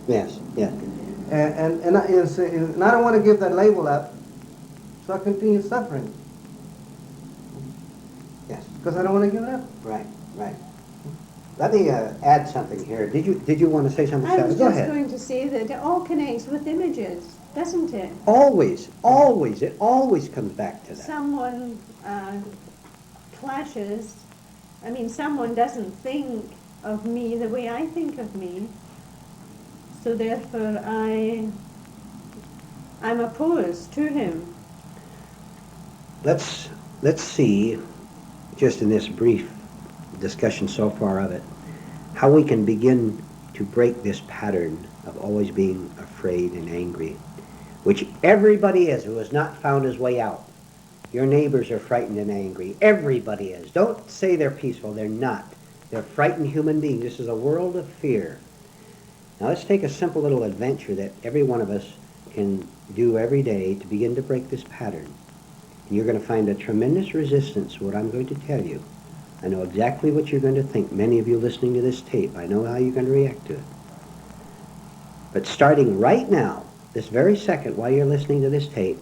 Yes, yes. And I don't want to give that label up, so I continue suffering Yes. because I don't want to give it up. Right, right. Let me add something here. Did you want to say something, I Sally? was Go just ahead. going to say that it all connects with images, doesn't it? Always, always, it always comes back to that. Someone clashes. I mean, someone doesn't think of me the way I think of me, so therefore I'm opposed to him. Let's see, just in this brief discussion so far of it, how we can begin to break this pattern of always being afraid and angry, which everybody is who has not found his way out. Your neighbors are frightened and angry. Everybody is. Don't say they're peaceful. They're not. They're frightened human beings. This is a world of fear. Now let's take a simple little adventure that every one of us can do every day to begin to break this pattern. And you're going to find a tremendous resistance to what I'm going to tell you. I know exactly what you're going to think. Many of you listening to this tape, I know how you're going to react to it. But starting right now, this very second while you're listening to this tape,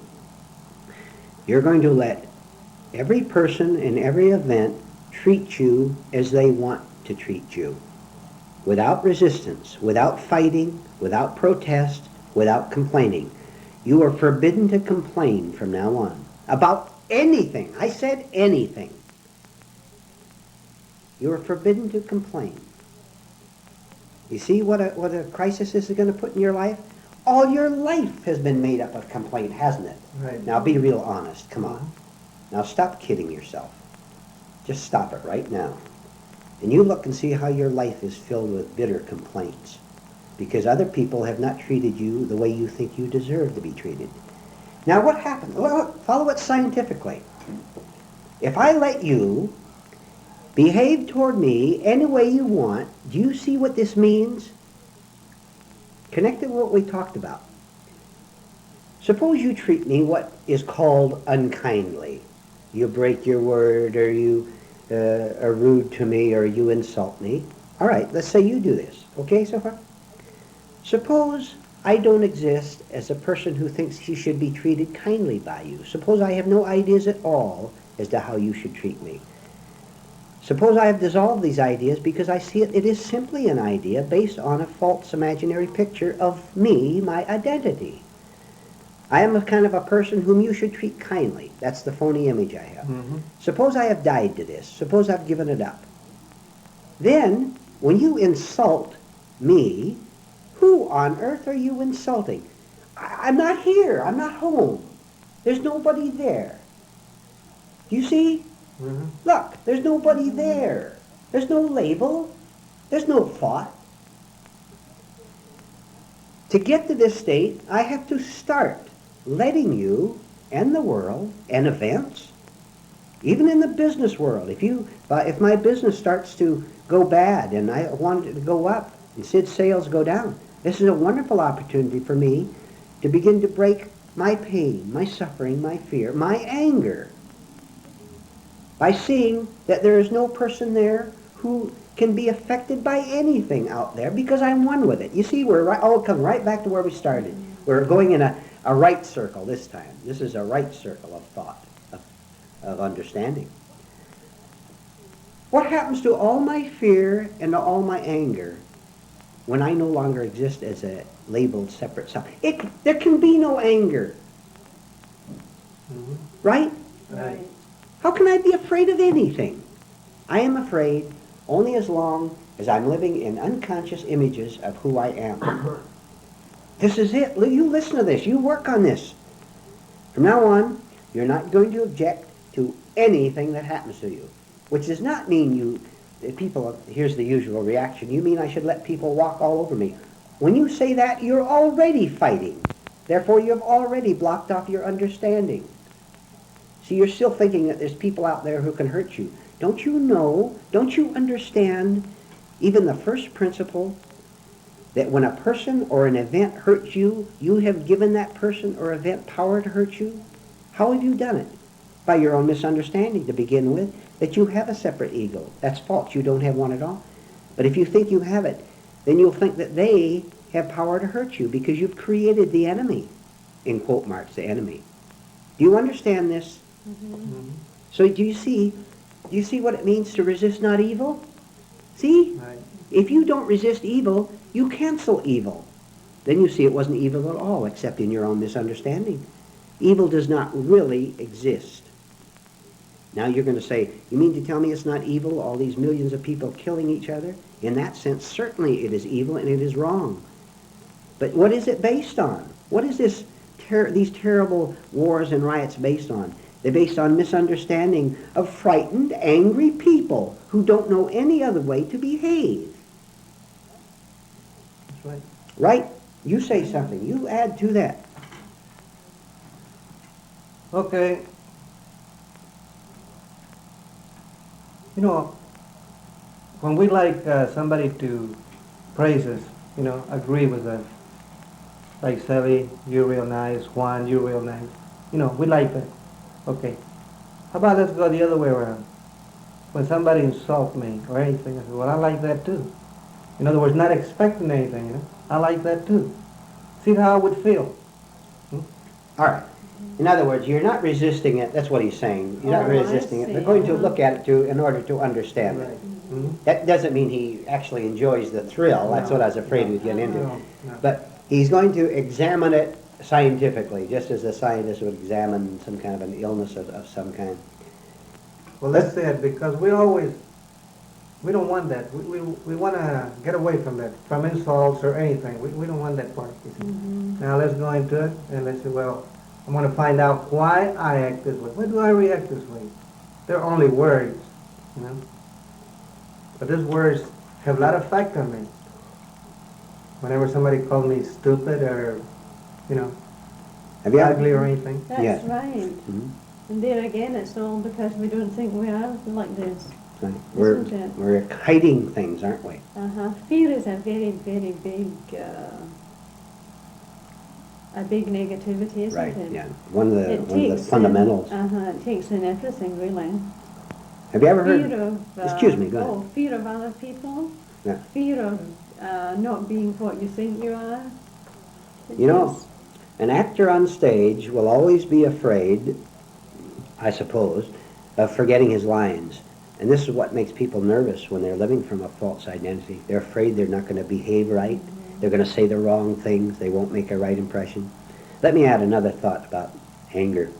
you're going to let every person in every event treat you as they want to treat you. Without resistance, without fighting, without protest, without complaining. You are forbidden to complain from now on about anything. I said anything. You are forbidden to complain. You see what a crisis this is going to put in your life? All your life has been made up of complaint, hasn't it? Right. Now be real honest. Come on. Now stop kidding yourself. Just stop it right now. And you look and see how your life is filled with bitter complaints because other people have not treated you the way you think you deserve to be treated. Now what happened? Well, follow it scientifically. If I let you behave toward me any way you want, do you see what this means? Connect it with what we talked about. Suppose you treat me what is called unkindly. You break your word, or you are rude to me, or you insult me. All right, let's say you do this. Okay so far? Suppose I don't exist as a person who thinks he should be treated kindly by you. Suppose I have no ideas at all as to how you should treat me. Suppose I have dissolved these ideas because I see it is simply an idea based on a false imaginary picture of me, my identity. I am a kind of a person whom you should treat kindly. That's the phony image I have. Mm-hmm. Suppose I have died to this. Suppose I've given it up. Then, when you insult me, who on earth are you insulting? I'm not here. I'm not home. There's nobody there. Do you see? Mm-hmm. Look, there's nobody there. There's no label. There's no thought. To get to this state, I have to start letting you and the world and events, even in the business world, if my business starts to go bad and I want it to go up, instead sales go down, this is a wonderful opportunity for me to begin to break my pain, my suffering, my fear, my anger, by seeing that there is no person there who can be affected by anything out there because I'm one with it. You see, we're all coming right back to where we started. We're going in a right circle this time. This is a right circle of thought, of understanding. What happens to all my fear and to all my anger when I no longer exist as a labeled separate self? There can be no anger, Mm-hmm. right? Right. How can I be afraid of anything? I am afraid only as long as I'm living in unconscious images of who I am. This is it. You listen to this. You work on this. From now on, you're not going to object to anything that happens to you. Which does not mean people, here's the usual reaction, you mean I should let people walk all over me. When you say that, you're already fighting. Therefore, you have already blocked off your understanding. See, you're still thinking that there's people out there who can hurt you. Don't you know, don't you understand even the first principle that when a person or an event hurts you, you have given that person or event power to hurt you? How have you done it? By your own misunderstanding to begin with, that you have a separate ego. That's false. You don't have one at all. But if you think you have it, then you'll think that they have power to hurt you because you've created the enemy, in quote marks, the enemy. Do you understand this? Mm-hmm. So do you see what it means to resist not evil? See? Right. If you don't resist evil, you cancel evil. Then you see it wasn't evil at all, except in your own misunderstanding. Evil does not really exist. Now you're going to say, you mean to tell me it's not evil, all these millions of people killing each other? In that sense, certainly it is evil and it is wrong. But what is it based on? What is these terrible wars and riots based on? They're based on misunderstanding of frightened, angry people who don't know any other way to behave. That's right. Right? You say something. You add to that. Okay. You know, when we like somebody to praise us, you know, agree with us, like Sally, you're real nice, Juan, you're real nice. You know, we like that. Okay. How about let's go the other way around? When somebody insults me or anything, I say, well, I like that too. In other words, not expecting anything, you know. I like that too. See how I would feel. All right. In other words, you're not resisting it. That's what he's saying. You're not Oh, I resisting it. see. They're going to look at it in order to understand Right. it. Mm-hmm. That doesn't mean he actually enjoys the thrill. That's No. what I was afraid No. we'd get into. No. No. But he's going to examine it scientifically, just as a scientist would examine some kind of an illness of some kind. Well, that's it, because we don't want that. We want to get away from that, from insults or anything. We don't want that part. Now let's go into it and let's say, well, I want to find out why I act this way. Why do I react this way? They're only words, you know. But these words have a lot of effect on me. Whenever somebody calls me stupid or, you know, Have you ugly ever? or anything. That's Yes. right. Mhm. And there again, it's all because we don't think we are like this. Right. Isn't it? We're hiding things, aren't we? Fear is a very, very big negativity, isn't Right. it? Yeah. One of the It fundamentals. It takes in everything, really. Have you ever heard? Fear of... Excuse me. Go ahead. Fear of other people. Yeah. Fear of not being what you think you are. You know, an actor on stage will always be afraid, I suppose, of forgetting his lines. And this is what makes people nervous when they're living from a false identity. They're afraid they're not going to behave right. They're going to say the wrong things. They won't make a right impression. Let me add another thought about anger.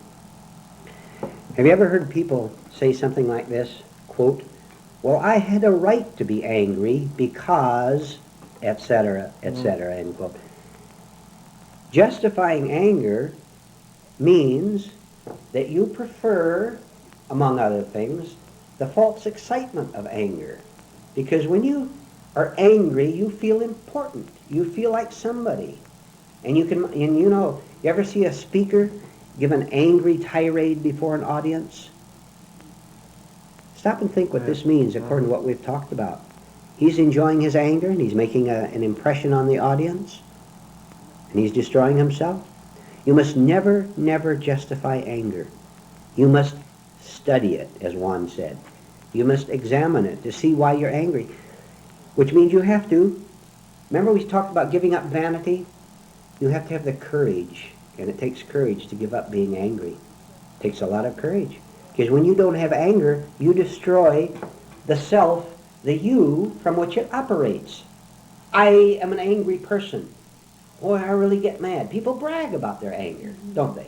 Have you ever heard people say something like this? Quote, well, I had a right to be angry because, etc., etc., end quote. Justifying anger means that you prefer, among other things, the false excitement of anger. Because when you are angry, you feel important. You feel like somebody. And you know, you ever see a speaker give an angry tirade before an audience? Stop and think what this means according to what we've talked about. He's enjoying his anger and he's making an impression on the audience. And he's destroying himself. You must never, never justify anger. You must study it, as Juan said. You must examine it to see why you're angry. Which means you have to, remember we talked about giving up vanity? You have to have the courage, and it takes courage to give up being angry. It takes a lot of courage. Because when you don't have anger, you destroy the self, the you, from which it operates. I am an angry person. Boy, I really get mad. People brag about their anger, don't they?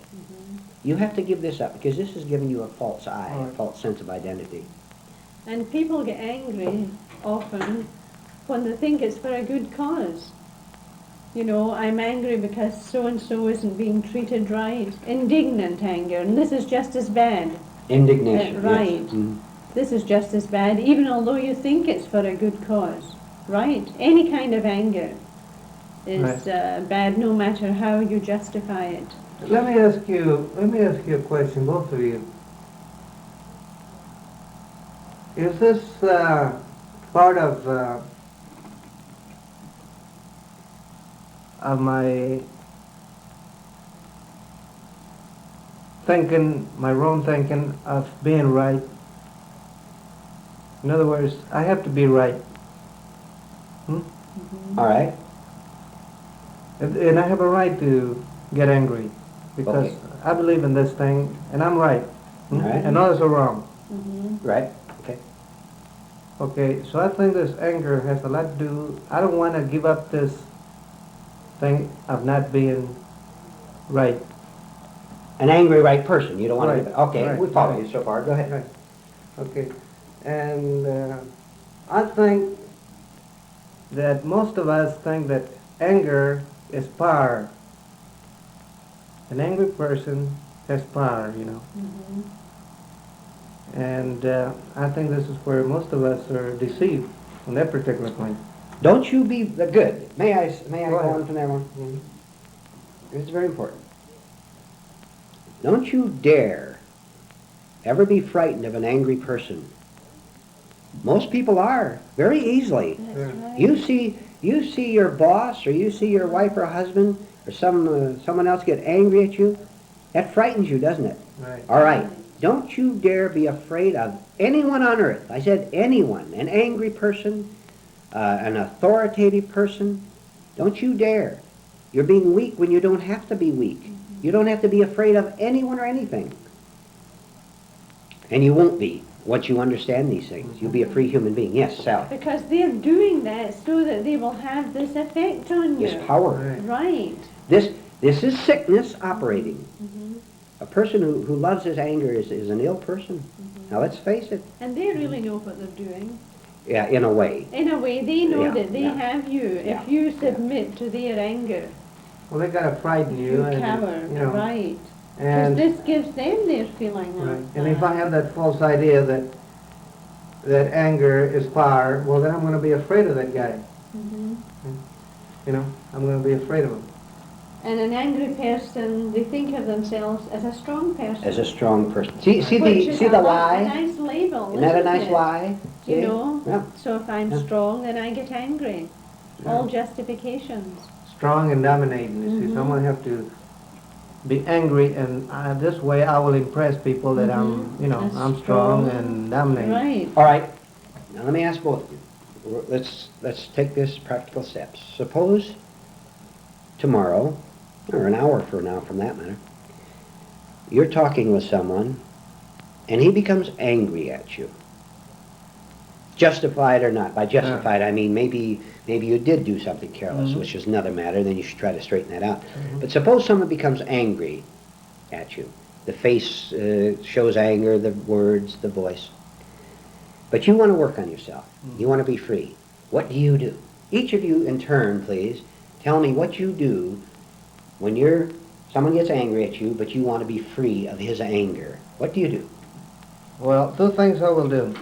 You have to give this up, because this is giving you a false eye, a false sense of identity. And people get angry often when they think it's for a good cause. You know, I'm angry because so-and-so isn't being treated right. Indignant anger, and this is just as bad. Indignation. Right. Yes. Mm. This is just as bad, even although you think it's for a good cause. Right? Any kind of anger is bad, no matter how you justify it. Let me ask you a question, both of you. Is this part of my thinking, my wrong thinking of being right? In other words, I have to be right. All right. And I have a right to get angry because Okay. I believe in this thing and I'm right. All right. And others are wrong. Right. Okay. Okay, so I think this anger has a lot to do. I don't want to give up this thing of not being right. An angry right person. You don't want Right, to. Okay. right, We follow right. you so far. Go ahead. Right. Okay. And I think that most of us think that anger is power. An angry person has power, you know. And I think this is where most of us are deceived on that particular point. Don't you be good. May I Go go ahead. on from there one? Mhm. It's very important. Don't you dare ever be frightened of an angry person. Most people are very easily. That's right. You see your boss or you see your wife or husband or someone else get angry at you. That frightens you, doesn't it? Right. All right. Don't you dare be afraid of anyone on earth. I said anyone. An angry person, an authoritative person. Don't you dare. You're being weak when you don't have to be weak. You don't have to be afraid of anyone or anything. And you won't be once you understand these things. You'll be a free human being. Yes, Sal. Because they're doing that so that they will have this effect on you. This power. Right. Right. This is sickness operating. A person who loves his anger is an ill person. Now let's face it. And they really know what they're doing. Yeah, in a way. In a way, they know Yeah, that they yeah. have you. Yeah, If you yeah. submit to their anger, Well, they got to frighten you. you and, cower. you know, Right. Because And, this gives them their feeling right. of And if I have that false idea that anger is power, well, then I'm going to be afraid of that guy. Mhm. You know, I'm going to be afraid of him. And an angry person, they think of themselves as a strong person. As a strong person. See Which is the a lie? nice label, Isn't that a nice it? lie? You See? know? Yeah. So if I'm Yeah. strong, then I get angry. All justifications. Strong and dominating. You see, Mhm. someone have to be angry, and this way I will impress people that I'm, you know, That's I'm strong strong. and dominating. Right. All right. Now let me ask both of you. Let's take this practical steps. Suppose tomorrow, or an hour from now, from that matter, you're talking with someone, and he becomes angry at you. Justified or not. By justified, I mean maybe you did do something careless, Mhm. which is another matter. Then you should try to straighten that out. Mhm. But suppose someone becomes angry at you. The face shows anger, the words, the voice. But you want to work on yourself. You want to be free. What do? Each of you in turn, please, tell me what you do when someone gets angry at you, but you want to be free of his anger. What do you do? Well, two things I will do.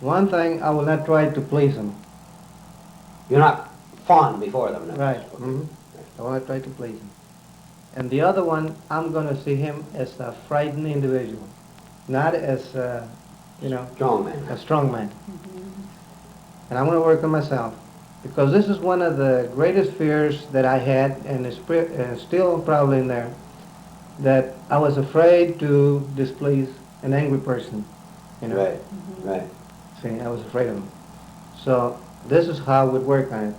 One thing, I will not try to please him. You're not fawn before them. No. Right. Okay. hmm I will not try to please him. And the other one, I'm going to see him as a frightened individual, not as, you know, Strong man. a strong man. And I'm going to work on myself. Because this is one of the greatest fears that I had, and is still probably in there, that I was afraid to displease an angry person. You know? Right. Right. See, I was afraid of him. So this is how I would work on it.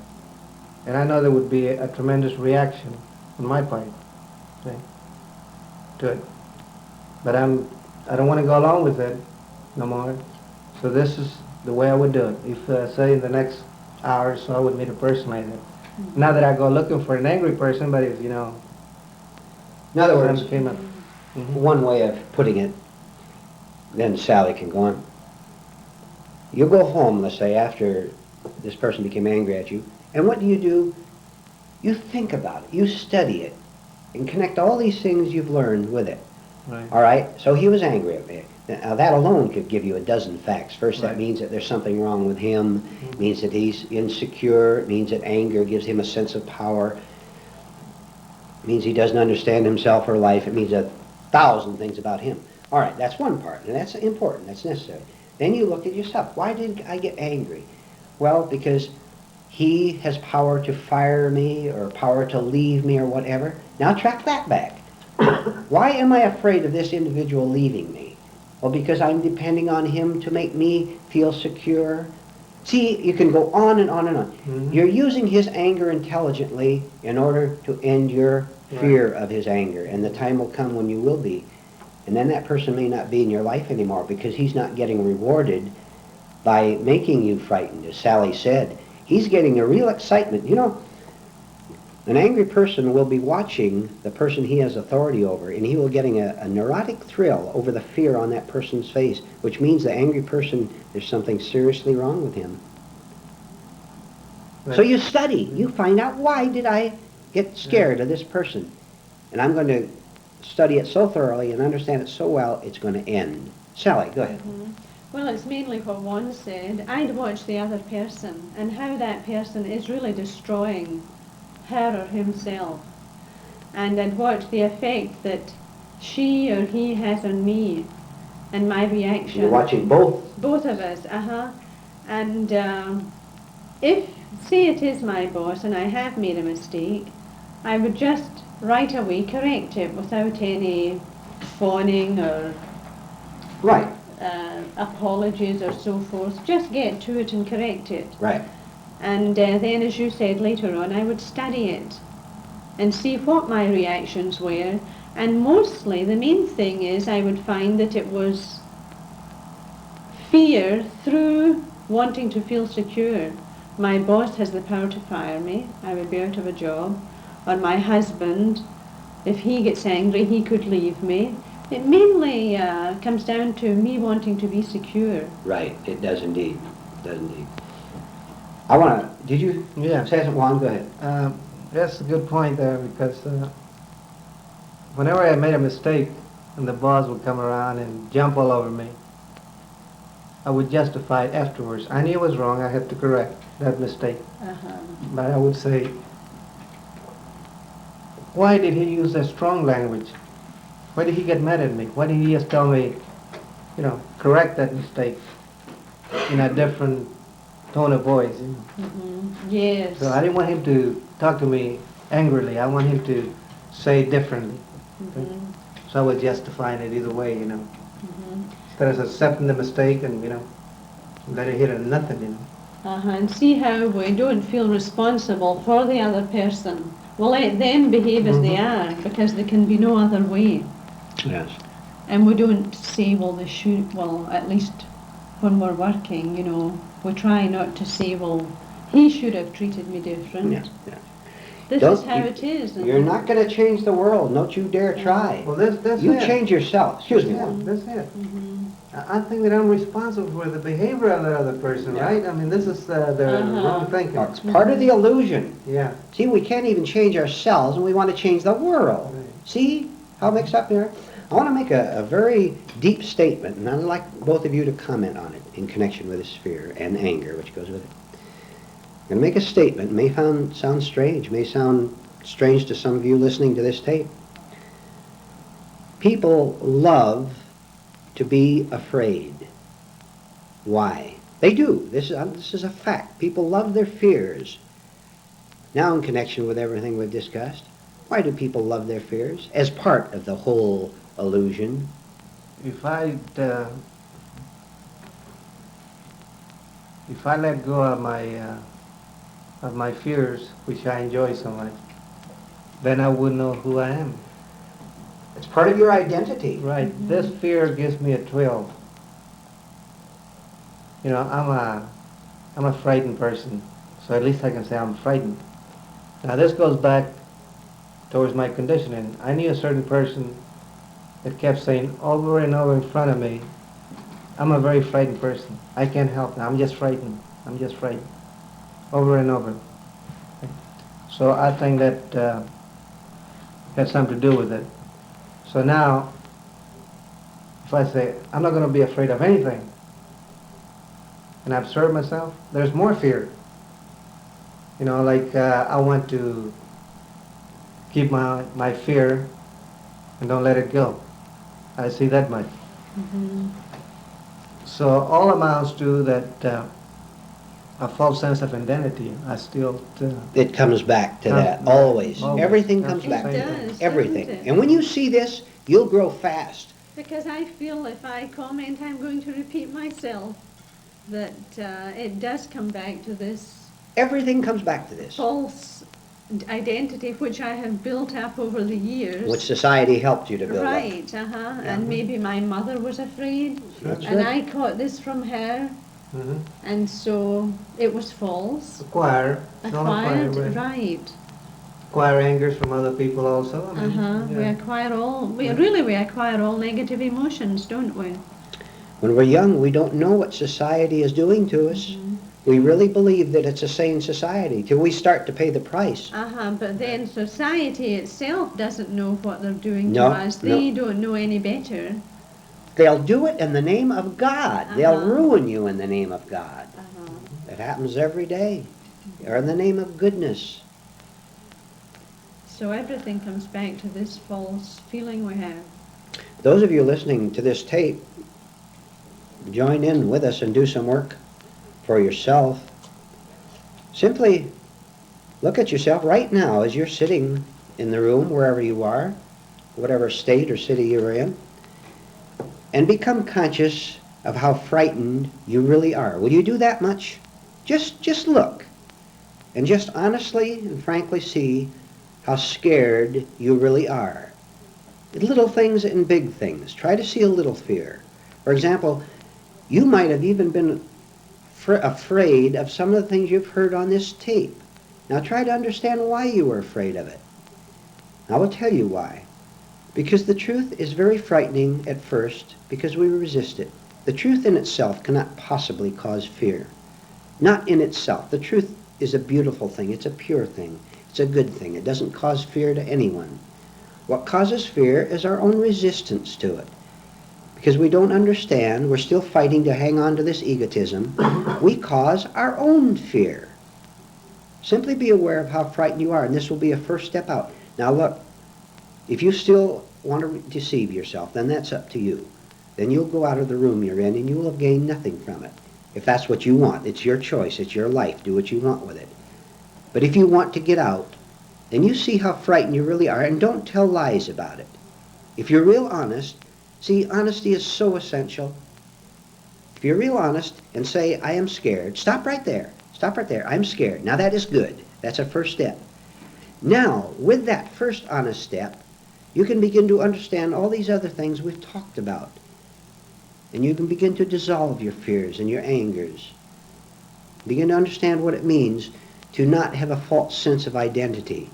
And I know there would be a tremendous reaction on my part, see, to it. But I don't want to go along with it no more. So this is the way I would do it. If, say, in the next hour or so, I would meet a person like that. Not that I go looking for an angry person, but if, you know, In other words, something came up. one way of putting it, then Sally can go on. You go home, let's say, after this person became angry at you, and what do? You think about it, you study it, and connect all these things you've learned with it. Right. All right? So he was angry at me. Now that alone could give you a dozen facts. First, that Right. means that there's something wrong with him. Mhm. Means that he's insecure. It means that anger gives him a sense of power. It means he doesn't understand himself or life. It means 1,000 things about him. All right, that's one part, and that's important. That's necessary. Then you look at yourself. Why did I get angry? Well, because he has power to fire me or power to leave me or whatever. Now track that back. Why am I afraid of this individual leaving me? Well, because I'm depending on him to make me feel secure. See, you can go on and on and on. Mhm. You're using his anger intelligently in order to end your fear of his anger. And the time will come when you will be. And then that person may not be in your life anymore because he's not getting rewarded by making you frightened. As Sally said, he's getting a real excitement. You know, an angry person will be watching the person he has authority over, and he will getting a neurotic thrill over the fear on that person's face, which means the angry person, there's something seriously wrong with him. So you study. You find out, why did I get scared of this person? And I'm going to study it so thoroughly and understand it so well, it's going to end. Sally, go ahead. Well, it's mainly what one said. I'd watch the other person and how that person is really destroying her or himself. And I'd watch the effect that she or he has on me and my reaction. You're watching both. Both of us, And if, say it is my boss and I have made a mistake, I would just right away correct it without any fawning or Right, apologies or so forth. Just get to it and correct it. right. And then, as you said later on, I would study it and see what my reactions were. And mostly, the main thing is I would find that it was fear through wanting to feel secure. My boss has the power to fire me. I would be out of a job. Or my husband, if he gets angry, he could leave me. It mainly comes down to me wanting to be secure. Right, it does indeed. It does indeed. I want to, did you Yeah. say something, Juan? Go ahead. That's a good point there, because whenever I made a mistake and the boss would come around and jump all over me, I would justify it afterwards. I knew it was wrong. I had to correct that mistake. But I would say, why did he use that strong language? Why did he get mad at me? Why did he just tell me, correct that mistake in a different tone of voice? Yes. So I didn't want him to talk to me angrily. I want him to say it differently. So I was justifying it either way, Instead of accepting the mistake and, let it hit on nothing, And see how we don't feel responsible for the other person. We'll let them behave as they are because there can be no other way. Yes. And we don't say, well, they should, well, at least when we're working, we try not to say, well, he should have treated me different. Yeah, yeah. This Don't is how you- it is. You're not going to change the world. Don't you dare try. Well, that's You it. change yourself. Excuse me, Yeah, Juan. that's it. I think that I'm responsible for the behavior of the other person, Yeah. right? I mean, this is the wrong thinking. Oh, it's part of the illusion. Yeah. See, we can't even change ourselves, and we want to change the world. Right. See how mixed up there? I want to make a very deep statement, and I'd like both of you to comment on it in connection with this fear and anger, which goes with it. I'm going to make a statement. It may sound strange, may sound strange to some of you listening to this tape. People love to be afraid. Why? They do. This is a fact. People love their fears. Now, in connection with everything we've discussed, why do people love their fears? As part of the whole illusion. If I let go of my fears, which I enjoy so much, then I would know who I am. It's part of your identity. Right. This fear gives me a thrill. I'm a frightened person, so at least I can say I'm frightened. Now this goes back towards my conditioning. I knew a certain person that kept saying over and over in front of me, I'm a very frightened person. I can't help it. I'm just frightened. I'm just frightened. Over and over. So I think that has something to do with it. So now, So I say, I'm not going to be afraid of anything. And I observe myself, there's more fear. You know, like I want to keep my fear and don't let it go. I see that much. Mm-hmm. So all amounts to that a false sense of identity. I still It comes back to that, Right. always. Always. Everything That's comes the back to same that. thing. does, Everything. doesn't it? And when you see this, you'll grow fast. Because I feel if I comment, I'm going to repeat myself. That it does come back to this Everything comes back to this. false identity which I have built up over the years. Which society helped you to build up. Right, and maybe my mother was afraid, That's and right. I caught this from her, Mm-hmm. and so it was false. Acquire. Don't Acquired, acquire, right. acquire angers from other people also. I mean, We yeah. acquire all, Yeah. we acquire all negative emotions, don't we? When we're young, we don't know what society is doing to us. Mhm. We really believe that it's a sane society till we start to pay the price. But then society itself doesn't know what they're doing No, to us. no. They don't know any better. They'll do it in the name of God. They'll Uh-huh. ruin you in the name of God. Uh-huh. That happens every day. Or in the name of goodness. So everything comes back to this false feeling we have. Those of you listening to this tape, join in with us and do some work for yourself. Simply look at yourself right now as you're sitting in the room, wherever you are, whatever state or city you're in, and become conscious of how frightened you really are. Will you do that much? Just look, and just honestly and frankly see how scared you really are. Little things and big things. Try to see a little fear. For example, you might have even been afraid of some of the things you've heard on this tape. Now try to understand why you were afraid of it. I will tell you why. Because the truth is very frightening at first because we resist it. The truth in itself cannot possibly cause fear. Not in itself. The truth is a beautiful thing. It's a pure thing. It's a good thing. It doesn't cause fear to anyone. What causes fear is our own resistance to it. Because we don't understand, we're still fighting to hang on to this egotism, we cause our own fear. Simply be aware of how frightened you are, and this will be a first step out. Now look, if you still want to deceive yourself, then that's up to you. Then you'll go out of the room you're in and you will have gained nothing from it. If that's what you want, it's your choice, it's your life, do what you want with it. But if you want to get out, then you see how frightened you really are, and don't tell lies about it. If you're real honest, see, honesty is so essential. If you're real honest and say, I am scared, stop right there. Stop right there. I'm scared. Now that is good. That's a first step. Now, with that first honest step, you can begin to understand all these other things we've talked about. And you can begin to dissolve your fears and your angers. Begin to understand what it means to not have a false sense of identity.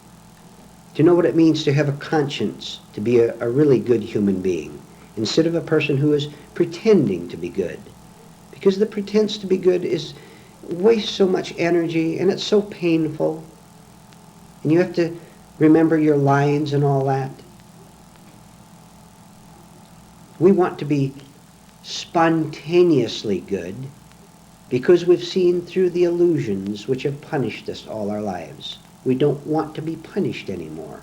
To know what it means to have a conscience, to be a really good human being, instead of a person who is pretending to be good. Because the pretense to be good wastes so much energy, and it's so painful. And you have to remember your lines and all that. We want to be spontaneously good because we've seen through the illusions which have punished us all our lives. We don't want to be punished anymore.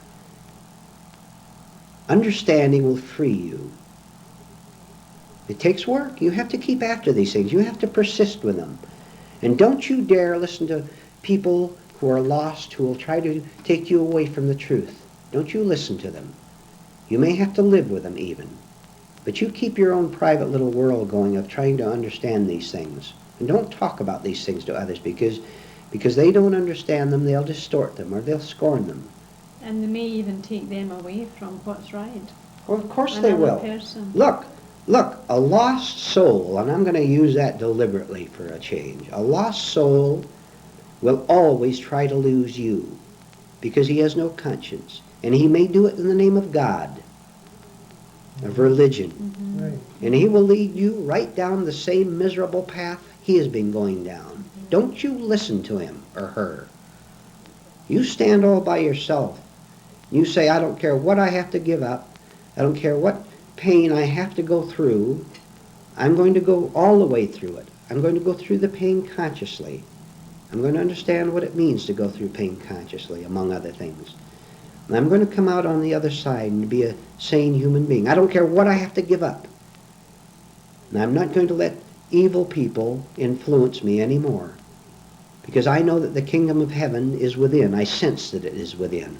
Understanding will free you. It takes work. You have to keep after these things. You have to persist with them. And don't you dare listen to people who are lost, who will try to take you away from the truth. Don't you listen to them. You may have to live with them even. But you keep your own private little world going of trying to understand these things. And don't talk about these things to others because they don't understand them, they'll distort them or they'll scorn them. And they may even take them away from what's right. Well, of course they Another will. person. Look, a lost soul, and I'm going to use that deliberately for a change. A lost soul will always try to lose you because he has no conscience. And he may do it in the name of God, of religion. Mm-hmm. Right. And he will lead you right down the same miserable path he has been going down. Mm-hmm. Don't Don't you listen to him or her. You stand all by yourself. You say, I don't care what I have to give up. I don't care what pain I have to go through, I'm going to go all the way through it. I'm going to go through the pain consciously. I'm going to understand what it means to go through pain consciously, among other things. And I'm going to come out on the other side and be a sane human being. I don't care what I have to give up. And I'm not going to let evil people influence me anymore. Because I know that the kingdom of heaven is within. I sense that it is within.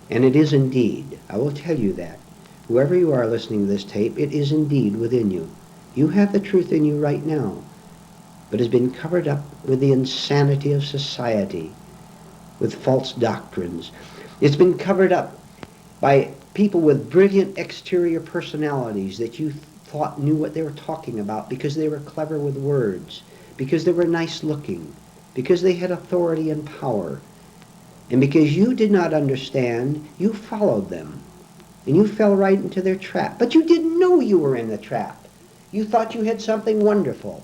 And it is indeed. I will tell you that. Whoever you are listening to this tape, it is indeed within you. You have the truth in you right now, but has been covered up with the insanity of society, with false doctrines. It's been covered up by people with brilliant exterior personalities that you thought knew what they were talking about because they were clever with words, because they were nice looking, because they had authority and power. And because you did not understand, you followed them. And you fell right into their trap. But you didn't know you were in the trap. You thought you had something wonderful.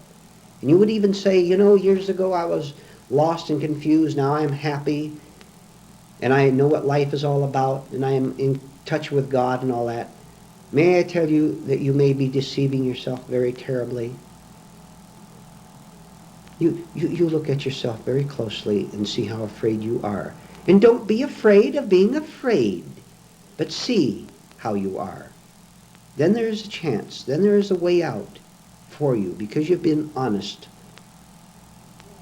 And you would even say, you know, years ago I was lost and confused. Now I'm happy. And I know what life is all about. And I am in touch with God and all that. May I tell you that you may be deceiving yourself very terribly? You look at yourself very closely and see how afraid you are. And don't be afraid of being afraid, but see how you are. Then there is a chance. Then there is a way out for you because you've been honest.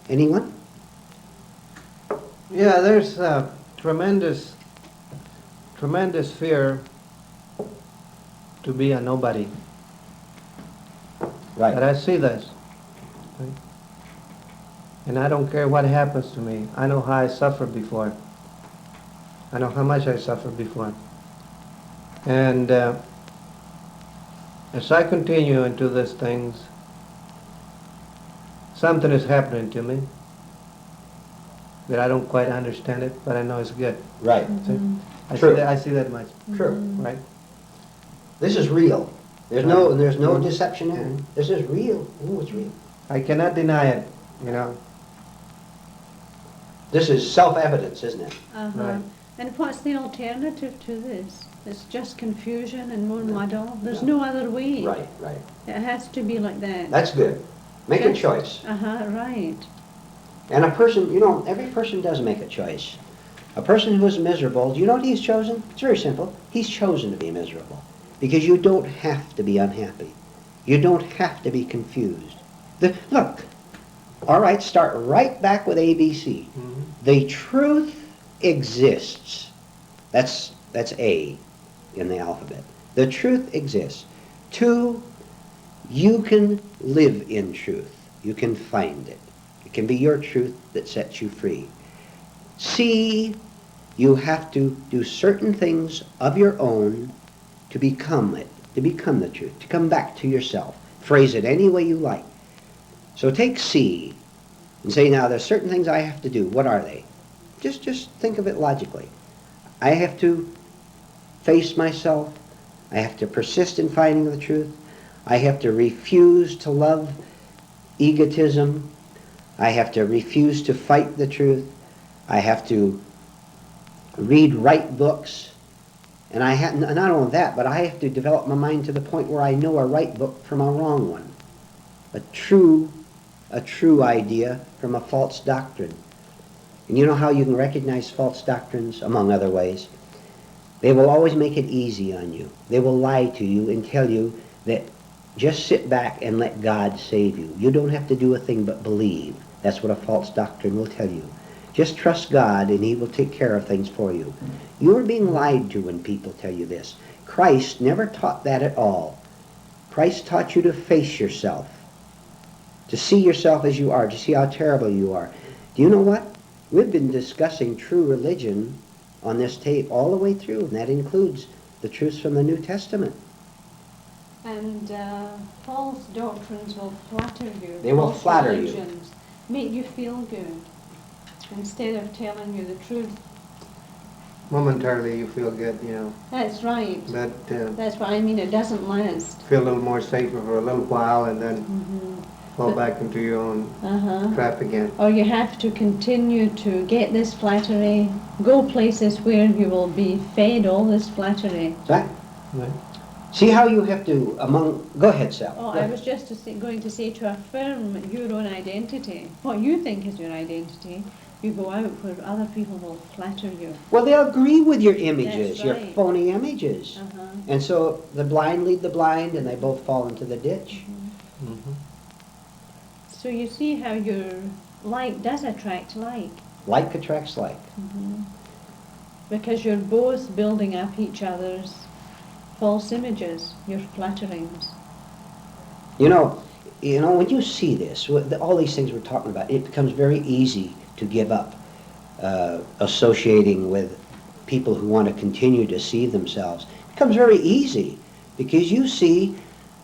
Anyone? Yeah, there's tremendous fear to be a nobody. Right. But I see this. Right? And I don't care what happens to me. I know how I suffered before. I know how much I suffered before. And as I continue into these things, something is happening to me that I don't quite understand it, but I know it's good. Right. Mm-hmm. True. I see that much. True. Right? This is real. There's no deception there. Mhm. This is real. Oh, it's real. I cannot deny it, you know. This is self-evidence, isn't it? Uh-huh. Right. And what's the alternative to this? It's just confusion and more muddle. There's no other way. Right. It has to be like that. That's good. Make a Yes. choice. Right. And a person, you know, every person does make a choice. A person who is miserable, do you know what he's chosen? It's very simple. He's chosen to be miserable. Because you don't have to be unhappy. You don't have to be confused. Look, all right, start right back with ABC. Mm-hmm. The truth exists. That's A in the alphabet. The truth exists. 2, you can live in truth. You can find it. It can be your truth that sets you free. C, you have to do certain things of your own to become it, to become the truth, to come back to yourself. Phrase it any way you like. So take C and say, now there's certain things I have to do. What are they? Just think of it logically. I have to face myself. I have to persist in finding the truth. I have to refuse to love egotism. I have to refuse to fight the truth. I have to read right books. And I have not only that, but I have to develop my mind to the point where I know a right book from a wrong one. A true idea from a false doctrine. And you know how you can recognize false doctrines, among other ways? They will always make it easy on you. They will lie to you and tell you that just sit back and let God save you. You don't have to do a thing but believe. That's what a false doctrine will tell you. Just trust God and He will take care of things for you. You are being lied to when people tell you this. Christ never taught that at all. Christ taught you to face yourself, to see yourself as you are, to see how terrible you are. Do you know what? We've been discussing true religion on this tape all the way through, and that includes the truths from the New Testament. And false doctrines will flatter you. They will False flatter you. religions make you feel good instead of telling you the truth. Momentarily you feel good, you know. That's right. But That's what I mean. It doesn't last. feel a little more safer for a little while and then fall But- back into your own Uh-huh. trap again. Or you have to continue to get this flattery, go places where you will be fed all this flattery. Right? Right. See how you have to, go ahead, Sal. Oh, Go I ahead. was just going to say, to affirm your own identity, what you think is your identity, you go out where other people will flatter you. Well, they'll agree with your images, That's your right. phony images. Uh-huh. And so the blind lead the blind, and they both fall into the ditch. Mm-hmm. So you see how your like does attract like. Like attracts like. Because you're both building up each other's false images, your flatterings. You know, when you see this, all these things we're talking about, it becomes very easy to give up associating with people who want to continue to see themselves. It becomes very easy because you see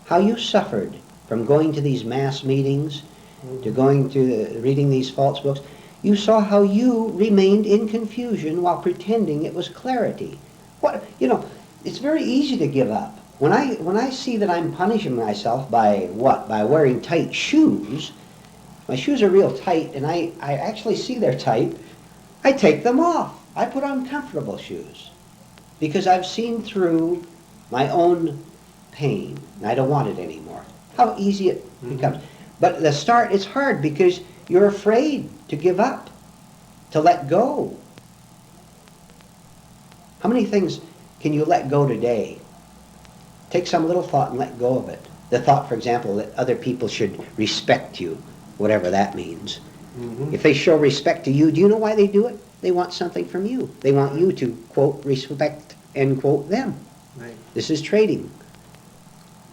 how you suffered from going to these mass meetings, to going to reading these false books. You saw how you remained in confusion while pretending it was clarity. It's very easy to give up. When I see that I'm punishing myself by what? By wearing tight shoes. My shoes are real tight, and I actually see they're tight. I take them off. I put on comfortable shoes because I've seen through my own pain, and I don't want it anymore. How easy it becomes. But at the start, it's hard because you're afraid to give up, to let go. How many things can you let go today? Take some little thought and let go of it. The thought, for example, that other people should respect you, whatever that means. Mm-hmm. If they show respect to you, do you know why they do it? They want something from you. They want you to, quote, respect, end quote, them. Right. This is trading.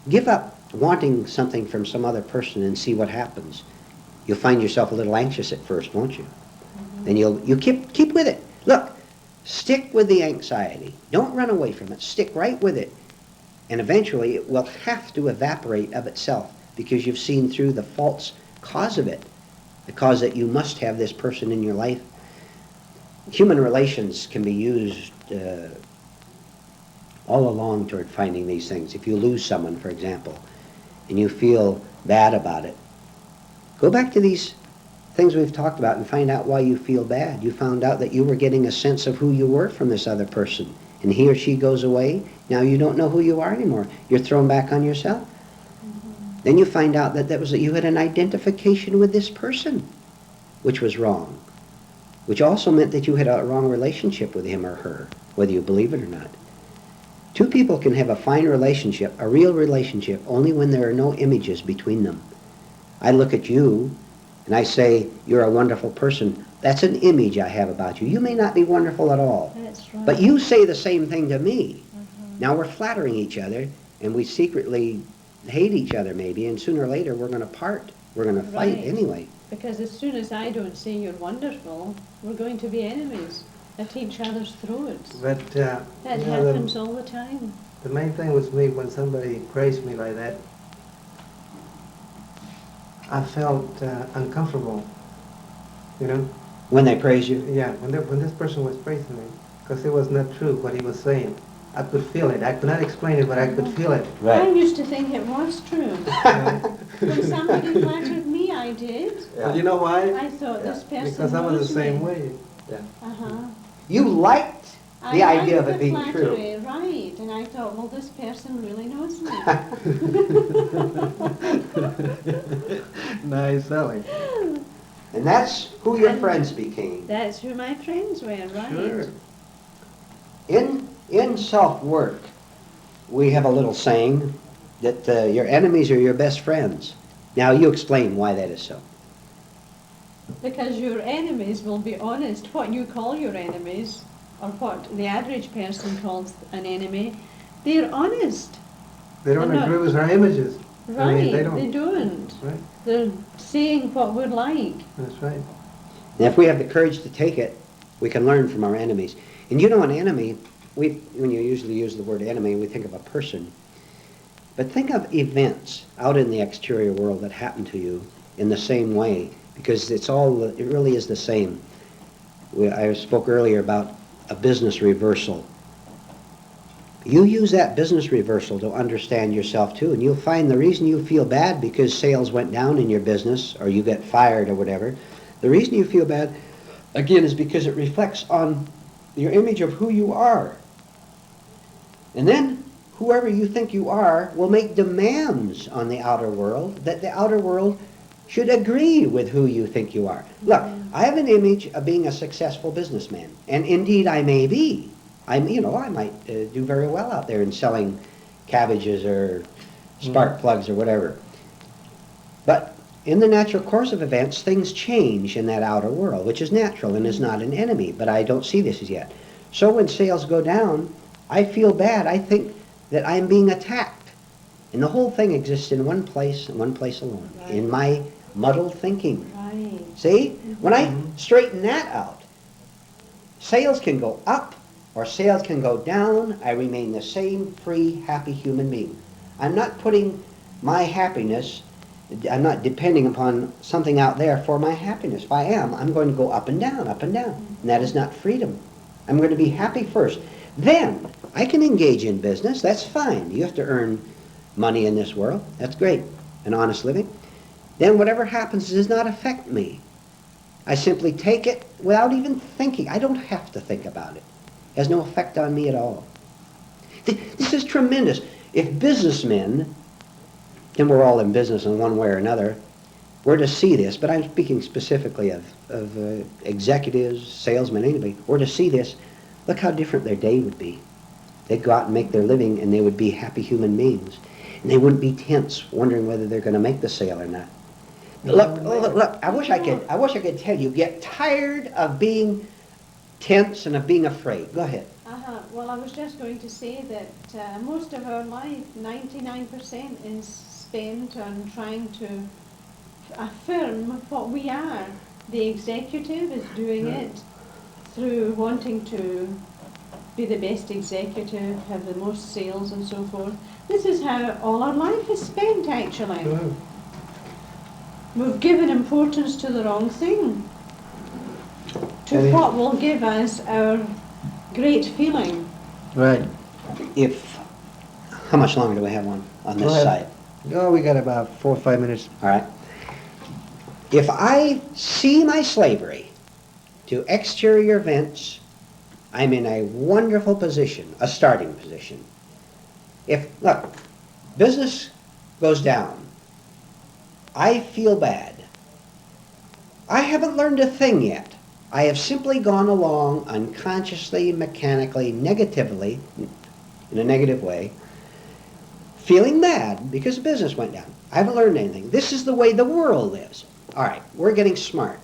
Give up wanting something from some other person and see what happens. You'll find yourself a little anxious at first, won't you? Then you keep with it. Look, stick with the anxiety. Don't run away from it. Stick right with it. And eventually it will have to evaporate of itself because you've seen through the false cause of it, the cause that you must have this person in your life. Human relations can be used all along toward finding these things. If you lose someone, for example, and you feel bad about it, go back to these things we've talked about and find out why you feel bad. You found out that you were getting a sense of who you were from this other person, and he or she goes away. Now you don't know who you are anymore. You're thrown back on yourself. Then you find out that you had an identification with this person, which was wrong, which also meant that you had a wrong relationship with him or her, whether you believe it or not. Two people can have a fine relationship, a real relationship, only when there are no images between them. I look at you and I say, you're a wonderful person. That's an image I have about you. You may not be wonderful at all. That's right. But you say the same thing to me. Now we're flattering each other, and we secretly hate each other maybe, and sooner or later we're going to part. We're going to fight Right. anyway. Because as soon as I don't say you're wonderful, we're going to be enemies at each other's throats. But That you know, happens all the time. the main thing with me, when somebody praised me like that, I felt uncomfortable. You know? When they praise you, Yeah, when this person was praising me, because it was not true what he was saying. I could feel it. I could not explain it, but I could feel it. I used to think it was true. When somebody flattered me, I did. But you know why? I thought this person Because I was knows the same me. way. Uh-huh. You liked the I idea of liked it being the true. flattery, right? And I thought, well, this person really knows me. Nice selling. And that's who your And friends became. That's who my friends were, right? Sure. In self-work, we have a little saying that your enemies are your best friends. Now you explain why that is so. Because your enemies will be honest. What you call your enemies, or what the average person calls an enemy, they're honest. They don't They're not- agree with our images. Right, I mean, they don't. don't. Right. They're saying what we're like. That's right. And if we have the courage to take it, we can learn from our enemies. And you know, an enemy, when you usually use the word enemy, we think of a person. But think of events out in the exterior world that happen to you in the same way, because it really is the same. I spoke earlier about a business reversal. You use that business reversal to understand yourself too, and you'll find the reason you feel bad because sales went down in your business or you get fired or whatever, the reason you feel bad, again, is because it reflects on your image of who you are. And then whoever you think you are will make demands on the outer world that the outer world should agree with who you think you are. Look, I have an image of being a successful businessman, and indeed I may be. I might do very well out there in selling cabbages or spark plugs or whatever. But in the natural course of events, things change in that outer world, which is natural and is not an enemy, but I don't see this as yet. So when sales go down, I feel bad. I think that I'm being attacked. And the whole thing exists in one place and one place alone, in my muddled thinking. Right. See? When I straighten that out, sales can go up or sales can go down. I remain the same free, happy human being. I'm not putting my happiness, I'm not depending upon something out there for my happiness. If I am, I'm going to go up and down, up and down. And that is not freedom. I'm going to be happy first. Then I can engage in business. That's fine. You have to earn money in this world. That's great. An honest living. Then whatever happens does not affect me. I simply take it without even thinking. I don't have to think about it. It has no effect on me at all. This is tremendous. If businessmen, and we're all in business in one way or another, were to see this, but I'm speaking specifically of executives, salesmen, anybody, were to see this, look how different their day would be. They'd go out and make their living, and they would be happy human beings. And they wouldn't be tense, wondering whether they're going to make the sale or not. Look, I wish I could tell you, get tired of being tense and of being afraid. Go ahead. Well, I was just going to say that most of our life, 99%, is spent on trying to affirm what we are. The executive is doing it through wanting to be the best executive, have the most sales and so forth. This is how all our life is spent, actually. We've given importance to the wrong thing, to what will give us our great feeling. Right. How much longer do we have on this side? Oh, we got about 4 or 5 minutes. All right. If I see my slavery to exterior events, I'm in a wonderful position, a starting position. Look, business goes down. I feel bad. I haven't learned a thing yet. I have simply gone along unconsciously, mechanically, negatively, in a negative way, feeling bad because business went down. I haven't learned anything. This is the way the world is. All right, we're getting smart.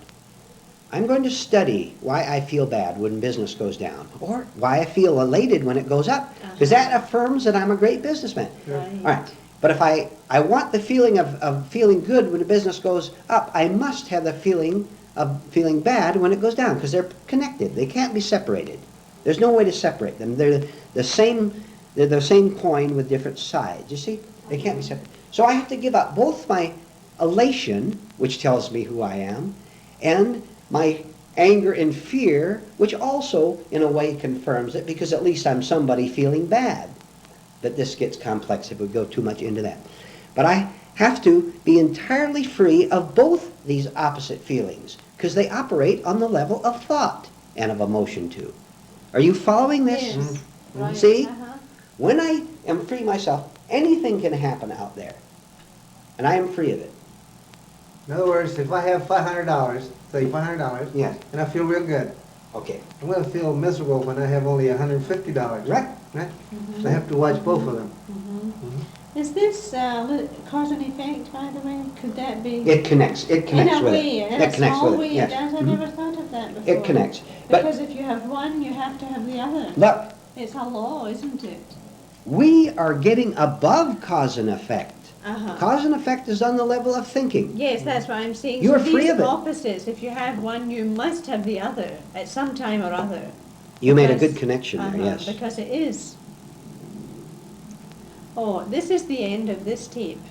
I'm going to study why I feel bad when business goes down, or why I feel elated when it goes up, because that affirms that I'm a great businessman. Right. All right, but if I want the feeling of feeling good when the business goes up, I must have the feeling of feeling bad when it goes down, because they're connected. They can't be separated. There's no way to separate them. They're the same coin with different sides. You see? They can't be separated. So I have to give up both my elation, which tells me who I am, and my anger and fear, which also, in a way, confirms it, because at least I'm somebody feeling bad. But this gets complex if we go too much into that. But I have to be entirely free of both these opposite feelings, because they operate on the level of thought and of emotion too. Are you following this? Yes. Right. See? When I am free myself, anything can happen out there, and I am free of it. In other words, if I have $500, say $500, Yes. and I feel real good, Okay. I'm going to feel miserable when I have only $150. Right. Right? So I have to watch both of them. Is this cause and effect, by the way? Could that be? It connects. It connects in a with way, it. in It a connects small with way, it. Yes. it does. I never thought of that before. It connects. But Because if you have one, you have to have the other. look, It's a law, isn't it? we are getting above cause and effect. Uh-huh. Cause and effect is on the level of thinking. Yes, that's what I'm saying. You're So free these of it. opposites, if you have one, you must have the other at some time or other. You made a Because- good connection there, yes. Because it is. Oh, this is the end of this tape.